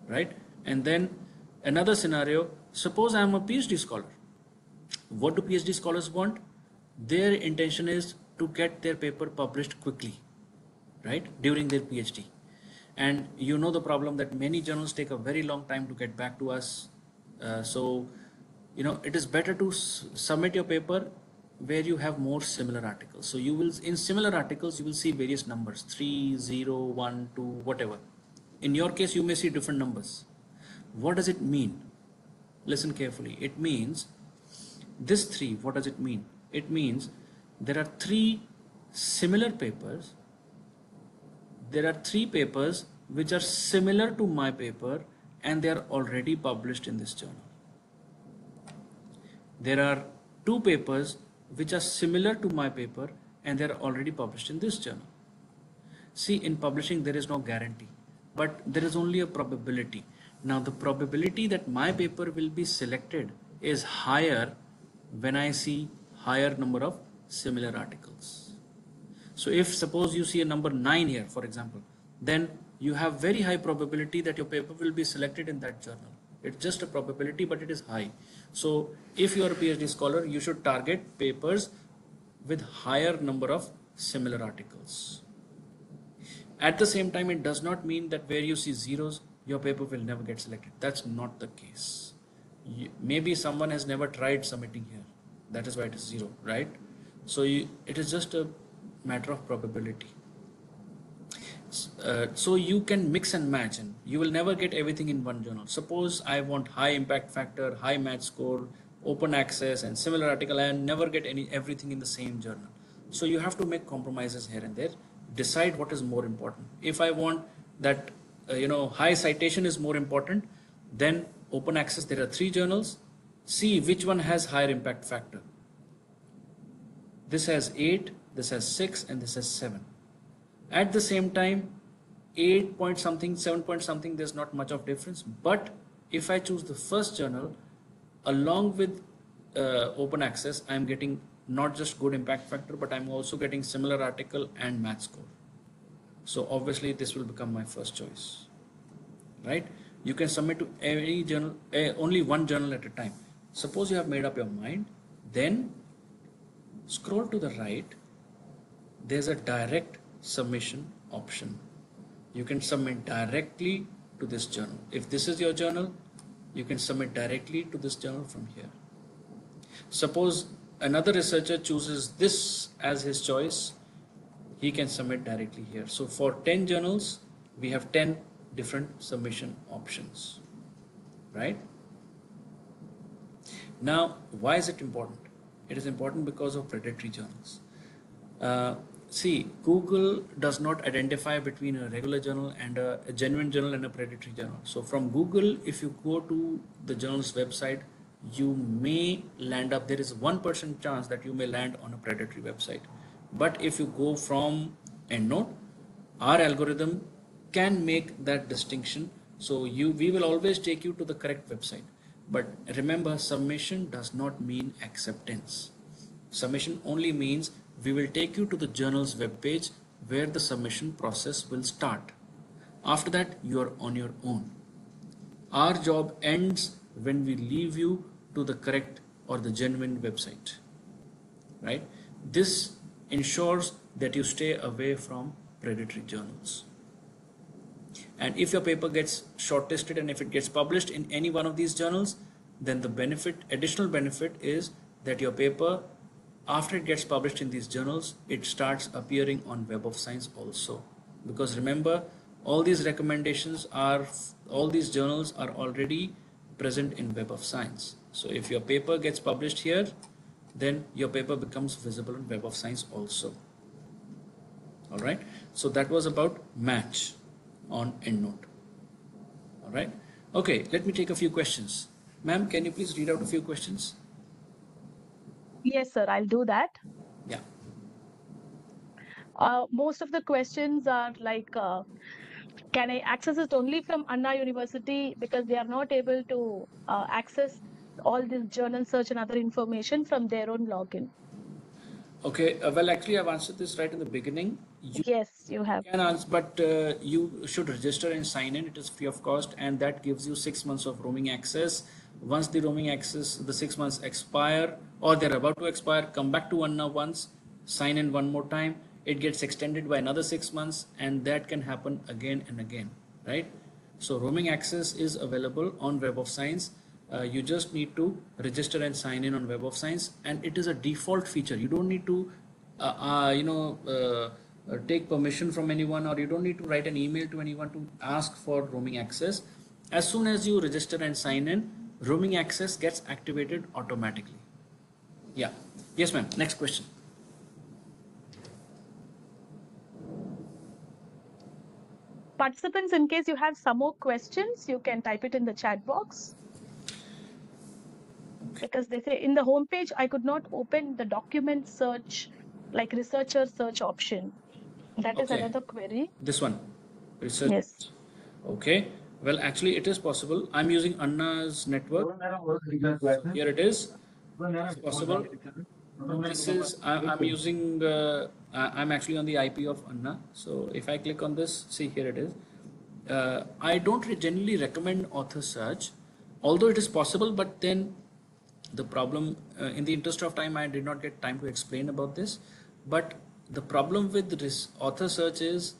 right? And then another scenario, suppose I am a PhD scholar. What do PhD scholars want? Their intention is to get their paper published quickly, right, during their PhD. And you know the problem that many journals take a very long time to get back to us. So, you know, it is better to submit your paper where you have more similar articles. So you will, in similar articles, you will see various numbers: 3, 0, 1, 2, whatever. In your case, you may see different numbers. What does it mean? Listen carefully. It means this 3, what does it mean? It means there are 3 similar papers. There are 3 papers which are similar to my paper and they are already published in this journal. There are 2 papers which are similar to my paper and they are already published in this journal. See, in publishing there is no guarantee, but there is only a probability. Now the probability that my paper will be selected is higher when I see higher number of similar articles. So if suppose you see a number 9 here, for example, then you have very high probability that your paper will be selected in that journal. It's just a probability, but it is high. So if you are a PhD scholar, you should target papers with higher number of similar articles. At the same time, it does not mean that where you see zeros, your paper will never get selected. That's not the case. Maybe someone has never tried submitting here. That is why it is 0, right? So it is just a matter of probability. So you can mix and match, and you will never get everything in one journal. Suppose I want high impact factor, high match score, open access, and similar article. I never get everything in the same journal. So you have to make compromises here and there. Decide what is more important. If I want that high citation is more important, then open access, there are 3 journals. See which one has higher impact factor. This has 8, this has 6, and this has 7. At the same time, 8 point something, 7 point something, there's not much of difference. But if I choose the first journal, along with open access, I'm getting not just good impact factor, but I'm also getting similar article and match score. So obviously this will become my first choice, right? You can submit to any journal, only one journal at a time. Suppose you have made up your mind, then scroll to the right. There's a direct submission option. You can submit directly to this journal. If this is your journal, you can submit directly to this journal from here. Suppose another researcher chooses this as his choice, he can submit directly here. So for 10 journals, we have 10 different submission options, right? Now, why is it important? It is important because of predatory journals. See, Google does not identify between a regular journal and a genuine journal and a predatory journal. So from Google, if you go to the journal's website, you may land up, there is 1% chance that you may land on a predatory website. But if you go from EndNote, our algorithm can make that distinction. So we will always take you to the correct website. But remember, submission does not mean acceptance. Submission only means we will take you to the journal's webpage where the submission process will start. After that, you are on your own. Our job ends when we leave you to the correct or the genuine website, right? This ensures that you stay away from predatory journals. And if your paper gets shortlisted and if it gets published in any one of these journals, then the additional benefit is that your paper, after it gets published in these journals, it starts appearing on Web of Science also. Because remember, all these all these journals are already present in Web of Science. So if your paper gets published here, then your paper becomes visible in Web of Science also. All right. So that was about match on EndNote. All right. Okay, let me take a few questions. Ma'am, can you please read out a few questions? Yes, sir, I'll do that. Yeah. Most of the questions are like, can I access it only from Anna University because they are not able to access all this journal search and other information from their own login? Okay, well, actually, I've answered this right in the beginning. Yes, you have. Can answer, but you should register and sign in. It is free of cost, and that gives you 6 months of roaming access. Once the roaming access, the 6 months expire or they're about to expire, come back to Anna once, sign in one more time. It gets extended by another 6 months, and that can happen again and again, right? So roaming access is available on Web of Science. You just need to register and sign in on Web of Science, and it is a default feature. You don't need to, take permission from anyone, or you don't need to write an email to anyone to ask for roaming access. As soon as you register and sign in, roaming access gets activated automatically. Yeah. Yes, ma'am. Next question. Participants, in case you have some more questions, you can type it in the chat box. Because they say in the homepage, I could not open the document search, like researcher search option. That is another query. This one, research. Yes. Okay. Well, actually, it is possible. I'm using Anna's network. So here it is. It's possible. This is I'm using. I'm actually on the IP of Anna. So if I click on this, see here it is. I don't generally recommend author search, although it is possible. But then the problem, in the interest of time, I did not get time to explain about this. But the problem with this author search is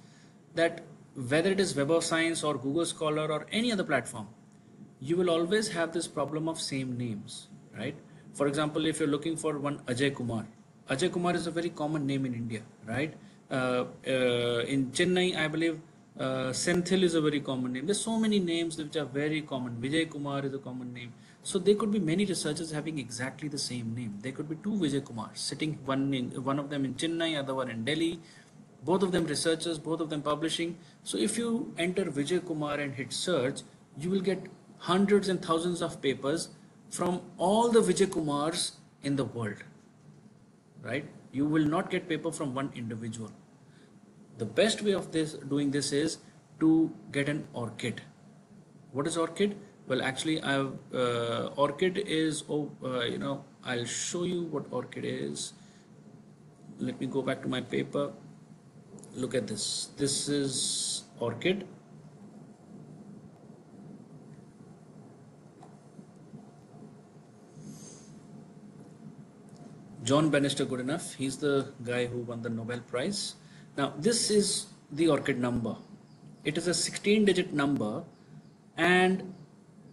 that whether it is Web of Science or Google Scholar or any other platform, you will always have this problem of same names, right? For example, if you're looking for one Ajay Kumar is a very common name in India, right? In Chennai, I believe Senthil is a very common name. There's so many names which are very common. Vijay Kumar is a common name. So there could be many researchers having exactly the same name. There could be two Vijay Kumars sitting, one of them in Chennai, other one in Delhi. Both of them researchers, both of them publishing. So if you enter Vijay Kumar and hit search, you will get hundreds and thousands of papers from all the Vijay Kumars in the world, right? You will not get paper from one individual. The best way of doing this is to get an ORCID. What is ORCID? Well, actually, ORCID is, I'll show you what ORCID is. Let me go back to my paper. Look at this. This is ORCID. John Bannister Goodenough, he's the guy who won the Nobel Prize. Now, this is the ORCID number. It is a 16-digit number, and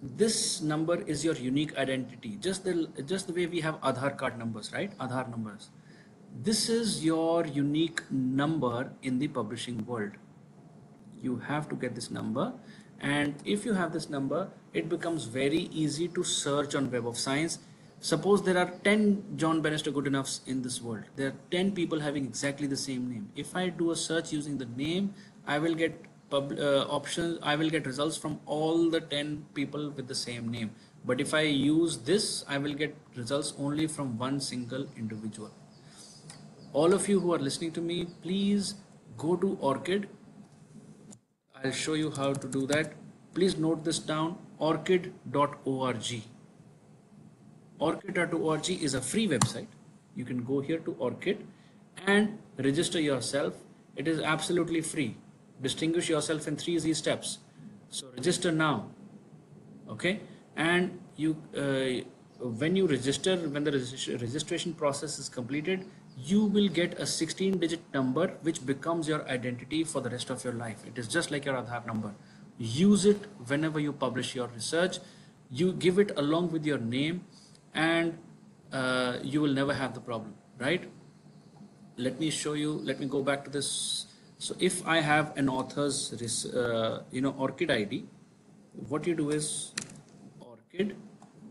this number is your unique identity. Just the way we have Aadhaar card numbers, right? Aadhaar numbers. This is your unique number in the publishing world. You have to get this number, and if you have this number, it becomes very easy to search on Web of Science. Suppose there are 10 John Bannister Goodenoughs in this world. There are 10 people having exactly the same name. If I do a search using the name, I will get options. I will get results from all the 10 people with the same name. But if I use this, I will get results only from one single individual. All of you who are listening to me, please go to ORCID. I'll show you how to do that. Please note this down, orcid.org. Orcid.org is a free website. You can go here to ORCID and register yourself. It is absolutely free. Distinguish yourself in 3 easy steps. So register now, okay? And you, when you register, when the registration process is completed, you will get a 16-digit number which becomes your identity for the rest of your life. It is just like your Aadhaar number. Use it whenever you publish your research. You give it along with your name, and you will never have the problem, right? Let me show you. Let me go back to this. So if I have an author's ORCID ID, what you do is ORCID,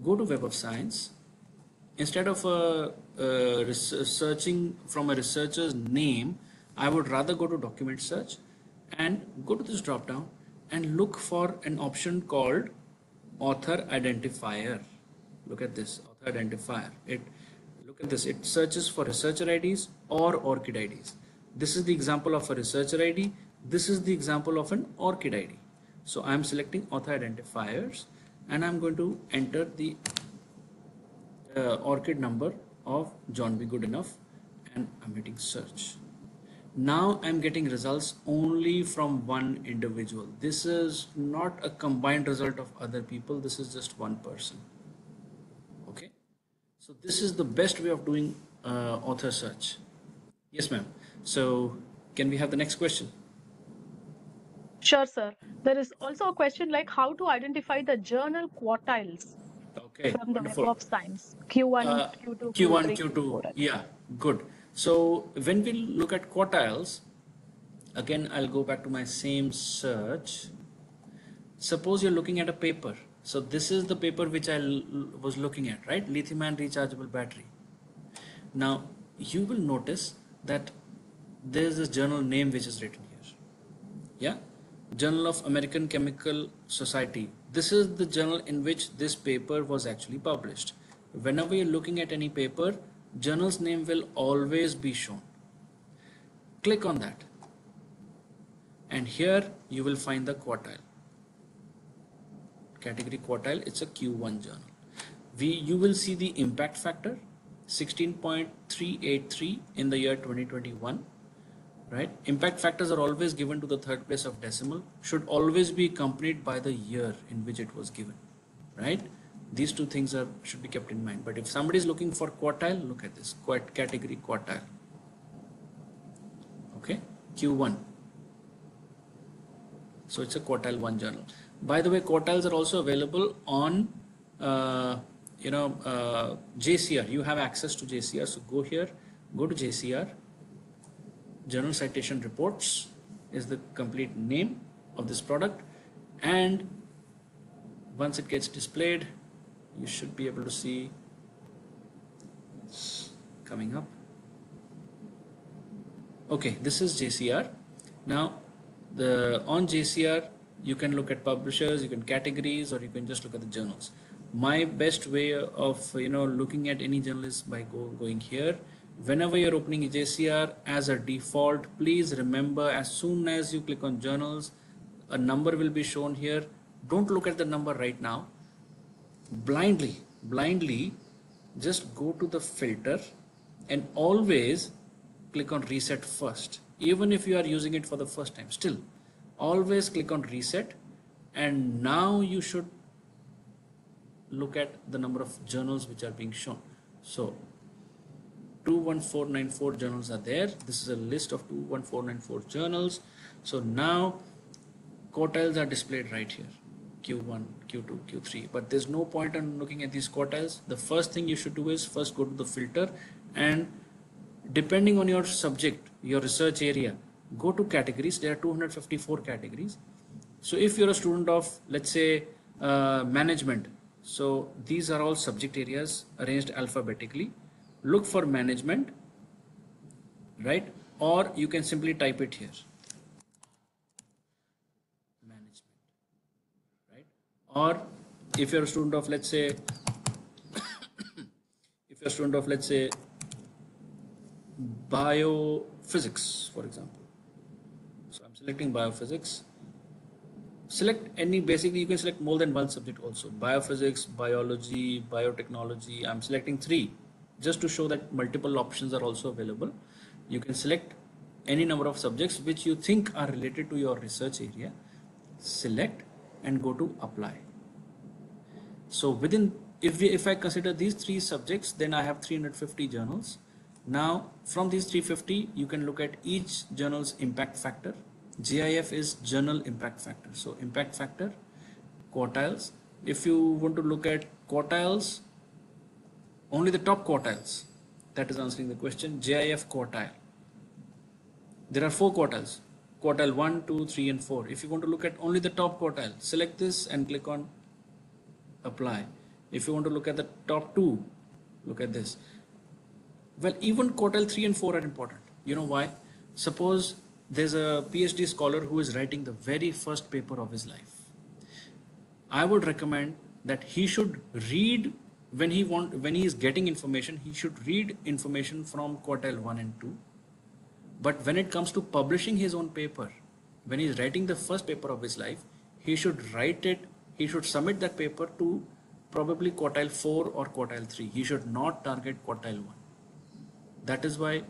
go to Web of Science. Instead of searching from a researcher's name, I would rather go to document search and go to this drop down and look for an option called author identifier. Look at this, author identifier. Look at this, it searches for researcher IDs or ORCID IDs. This is the example of a researcher ID. This is the example of an ORCID ID. So I'm selecting author identifiers, and I'm going to enter the ORCID number of John B. Goodenough, and I'm hitting search. Now I'm getting results only from one individual. This is not a combined result of other people. This is just one person. Okay. So this is the best way of doing author search. Yes, ma'am. So can we have the next question? Sure, sir. There is also a question like how to identify the journal quartiles from the Web Wonderful. of Science, Q1, Q2, Q1, Q3, Q2, Q4. yeah, good. So when we look at quartiles, again, I'll go back to my same search. Suppose you're looking at a paper. So this is the paper which I was looking at, right? Lithium-ion rechargeable battery. Now, you will notice that there's a journal name which is written here. Yeah? Journal of American Chemical Society. This is the journal in which this paper was actually published. Whenever you're looking at any paper, journal's name will always be shown. Click on that. And here you will find the quartile. Category quartile, it's a Q1 journal. You will see the impact factor, 16.383 in the year 2021. Right? Impact factors are always given to the third place of decimal, should always be accompanied by the year in which it was given, right? These two things should be kept in mind. But if somebody is looking for quartile, look at this, category quartile. Okay, Q1. So it's a quartile 1 journal. By the way, quartiles are also available on JCR. You have access to JCR, so go here, go to JCR. Journal Citation Reports is the complete name of this product, and once it gets displayed, you should be able to see it's coming up. Okay, this is JCR. Now, on JCR, you can look at publishers, you can categories, or you can just look at the journals. My best way of looking at any journal is by going here. Whenever you're opening a JCR, as a default, please remember, as soon as you click on journals, a number will be shown here. Don't look at the number right now. Blindly, just go to the filter and always click on reset first. even if you are using it for the first time, still always click on reset, and now you should look at the number of journals which are being shown. So 21494 journals are there. This is a list of 21494 journals. So now quartiles are displayed right here, Q1, Q2, Q3, but there's no point in looking at these quartiles. The first thing you should do is first go to the filter, and depending on your subject, your research area, go to categories. There are 254 categories. So if you're a student of, let's say, management, so these are all subject areas arranged alphabetically. Look for management, right? Or you can simply type it here, management, right? Or if you're a student of, let's say, if you're a student of, let's say, biophysics, for example. So I'm selecting biophysics. Select any, basically you can select more than one subject also. Biophysics, biology, biotechnology. I'm selecting 3 just to show that multiple options are also available. You can select any number of subjects which you think are related to your research area. Select and go to apply. So within, if I consider these 3 subjects, then I have 350 journals. Now from these 350, you can look at each journal's impact factor. GIF is journal impact factor. So impact factor, quartiles. If you want to look at quartiles, only the top quartiles, that is answering the question. GIF quartile. There are 4 quartiles. Quartile 1, 2, 3 and 4. If you want to look at only the top quartile, select this and click on apply. If you want to look at the top 2, look at this. Well, even quartile 3 and 4 are important. You know why? Suppose there's a PhD scholar who is writing the very first paper of his life. I would recommend that he should read, when he is getting information, he should read information from quartile 1 and 2. But when it comes to publishing his own paper, when he is writing the first paper of his life, he should submit that paper to probably quartile 4 or quartile 3. He should not target quartile 1. That is why,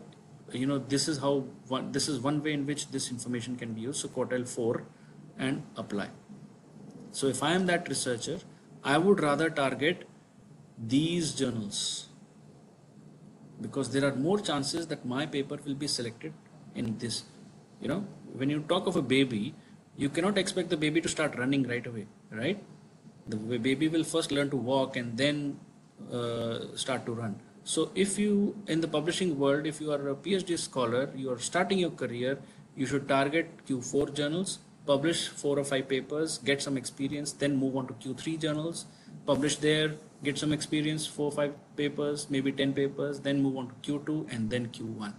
this is one way in which this information can be used. So quartile 4 and apply. So if I am that researcher, I would rather target these journals, because there are more chances that my paper will be selected in this. When you talk of a baby, you cannot expect the baby to start running right away, right? The baby will first learn to walk and then start to run. So if you, in the publishing world, if you are a PhD scholar, you are starting your career, you should target Q4 journals, publish 4 or 5 papers, get some experience, then move on to Q3 journals, publish there, get some experience, 4 or 5 papers, maybe 10 papers, then move on to Q2 and then Q1.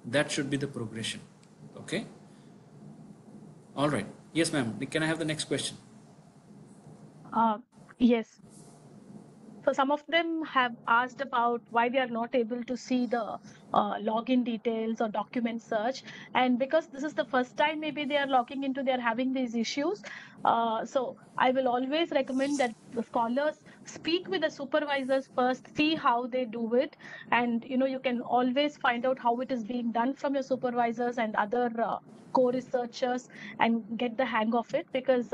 That should be the progression. Okay. All right. Yes, ma'am. Can I have the next question? Yes. So some of them have asked about why they are not able to see the login details or document search. And because this is the first time maybe they are logging into, they are having these issues. So I will always recommend that the scholars speak with the supervisors first, see how they do it. And, you can always find out how it is being done from your supervisors and other co-researchers and get the hang of it, because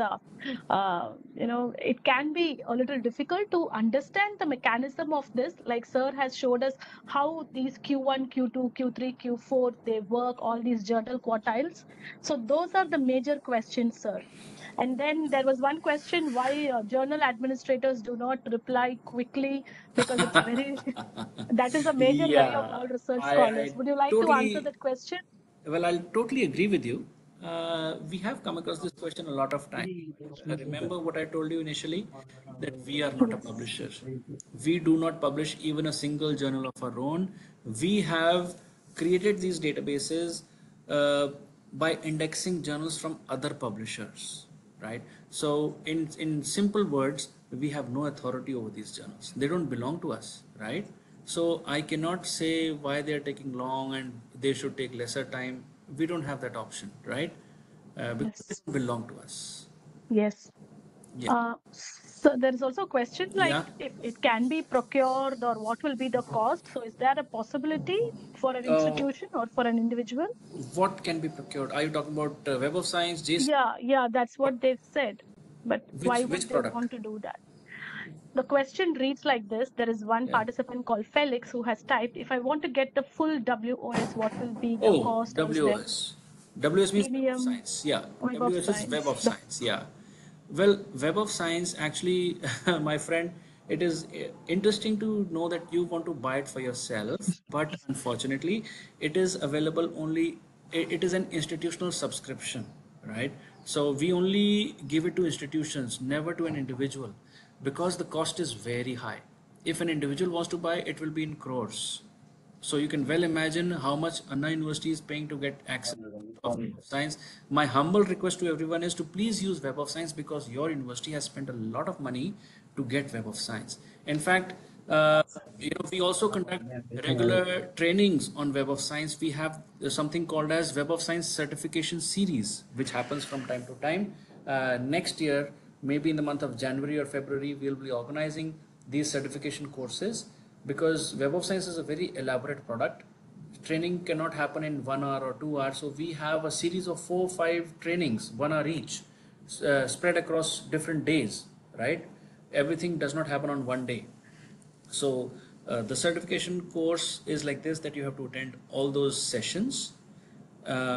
it can be a little difficult to understand the mechanism of this. Like sir has showed us how these Q1, Q2, Q3, Q4, they work, all these journal quartiles. So those are the major questions, sir. And then there was one question, why journal administrators do not reply quickly, because it's very, that is a major worry of Yeah, all research scholars. I Would you like to answer totally, that question? well, I'll totally agree with you. We have come across this question a lot of times. Remember what I told you initially, that we are not a Yes. publisher. We do not publish even a single journal of our own. We have created these databases by indexing journals from other publishers, right? So in simple words, we have no authority over these journals. They don't belong to us, right? So I cannot say why they are taking long and they should take lesser time. We don't have that option, right? Because they Yes. don't belong to us. Yes. Yeah. Uh, So there is also a question like Yeah. if it can be procured or what will be the cost. So is there a possibility for an Uh, institution or for an individual? what can be procured? Are you talking about Web of Science, JC? Yeah, that's What, what they've said. But why which would they product? want to do that? The question reads like this. There is one Yeah. participant called Felix who has typed, if I want to get the full WOS, what will be the Oh, cost, or is there WS. WS means Web of premium Science. Yeah. Web of WS is Web Science? of Science. Yeah. Well, Web of Science actually, my friend, it is interesting to know that you want to buy it for yourself, but unfortunately, it is available only, it is an institutional subscription, right? So we only give it to institutions, never to an individual, because the cost is very high. If an individual wants to buy, it will be in crores. So you can well imagine how much Anna University is paying to get access of Web of Science. My humble request to everyone is to please use Web of Science because your university has spent a lot of money to get Web of Science. In fact, uh, we also conduct regular trainings on Web of Science. We have something called as Web of Science certification series, which happens from time to time. Next year, maybe in the month of January or February, we'll be organizing these certification courses because Web of Science is a very elaborate product. Training cannot happen in 1 hour or 2 hours, so we have a series of 4 or 5 trainings, 1 hour each, spread across different days, right? Everything does not happen on one day. So the certification course is like this, that you have to attend all those sessions.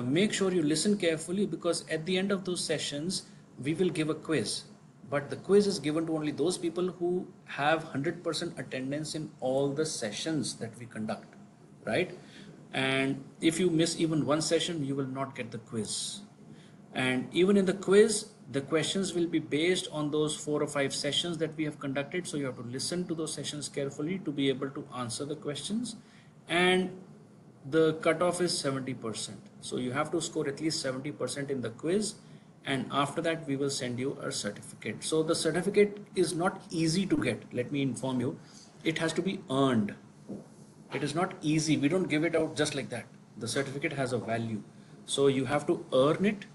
Make sure you listen carefully because at the end of those sessions we will give a quiz, but the quiz is given to only those people who have 100% attendance in all the sessions that we conduct, right? And if you miss even one session, you will not get the quiz. And even in the quiz, the questions will be based on those 4 or 5 sessions that we have conducted. So you have to listen to those sessions carefully to be able to answer the questions. And the cutoff is 70%. So you have to score at least 70% in the quiz. And after that, we will send you a certificate. So the certificate is not easy to get. Let me inform you. It has to be earned. It is not easy. We don't give it out just like that. The certificate has a value. So you have to earn it.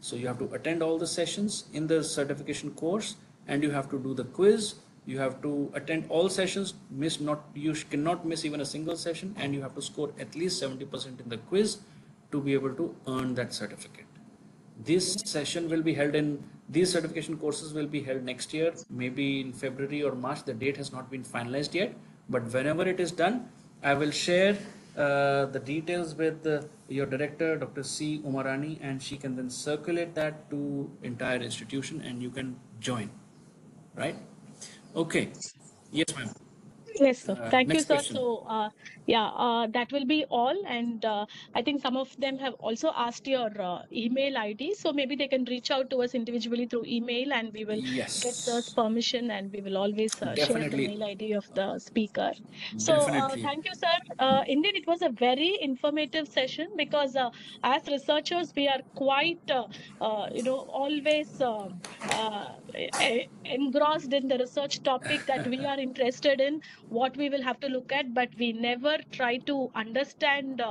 So you have to attend all the sessions in the certification course and you have to do the quiz. You have to attend all sessions, you cannot miss even a single session, and you have to score at least 70% in the quiz to be able to earn that certificate. These certification courses will be held next year, maybe in February or March. The date has not been finalized yet, but whenever it is done, I will share the details with your director, Dr. C. Umarani, and she can then circulate that to entire institution and you can join, right? Okay. Yes, ma'am. Yes, sir. Thank you, Next sir. question. So, that will be all. And I think some of them have also asked your email ID. So maybe they can reach out to us individually through email and we will get sir's Yes, permission and we will always share the definitely, mail ID of the speaker. So, definitely. thank you, sir. Indeed, it was a very informative session because as researchers, we are quite, always engrossed in the research topic that we are interested in, what we will have to look at, but we never try to understand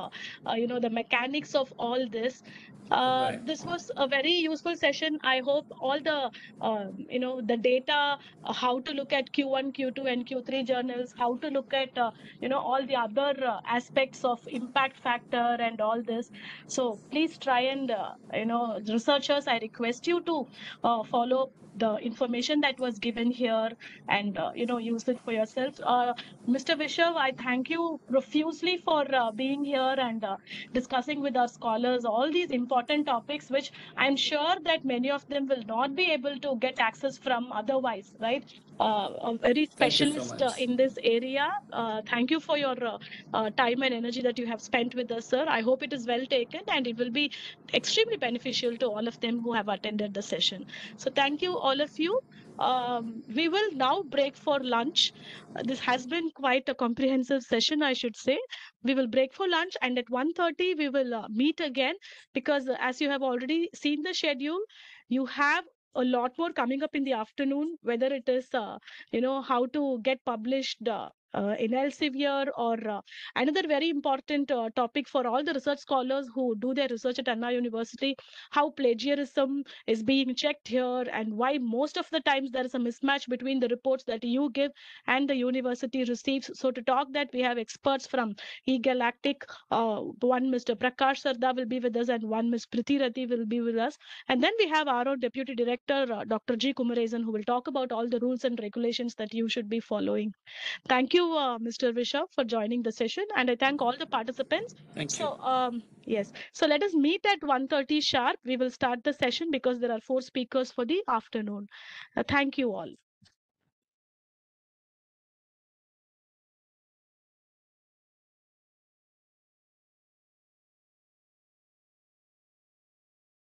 the mechanics of all this. Right. This was a very useful session. I hope all the data, how to look at Q1, Q2, and Q3 journals, how to look at all the other aspects of impact factor and all this. So please try and researchers, I request you to follow the information that was given here and use it for yourself. Mr. Vishav, I thank you profusely for being here and discussing with our scholars all these important topics, which I'm sure that many of them will not be able to get access from otherwise, right? A very Thank you so specialist much. in this area. Thank you for your time and energy that you have spent with us, sir. I hope it is well taken and it will be extremely beneficial to all of them who have attended the session. So thank you, all of you. We will now break for lunch. This has been quite a comprehensive session, I should say. We will break for lunch and at 1:30 we will meet again because as you have already seen the schedule, you have a lot more coming up in the afternoon, whether it is how to get published in Elsevier, or another very important topic for all the research scholars who do their research at Anna University, how plagiarism is being checked here, and why most of the times there is a mismatch between the reports that you give and the university receives. So to talk that, we have experts from eGalactic. One Mr. Prakash Sarda will be with us, and one Ms. Priti Rati will be with us. And then we have our own Deputy Director, Dr. G. Kumaresan, who will talk about all the rules and regulations that you should be following. Thank you, Mr. Vishav, for joining the session, and I thank all the participants. Thank you. So, yes, so let us meet at 1:30 sharp. We will start the session because there are 4 speakers for the afternoon. Thank you all.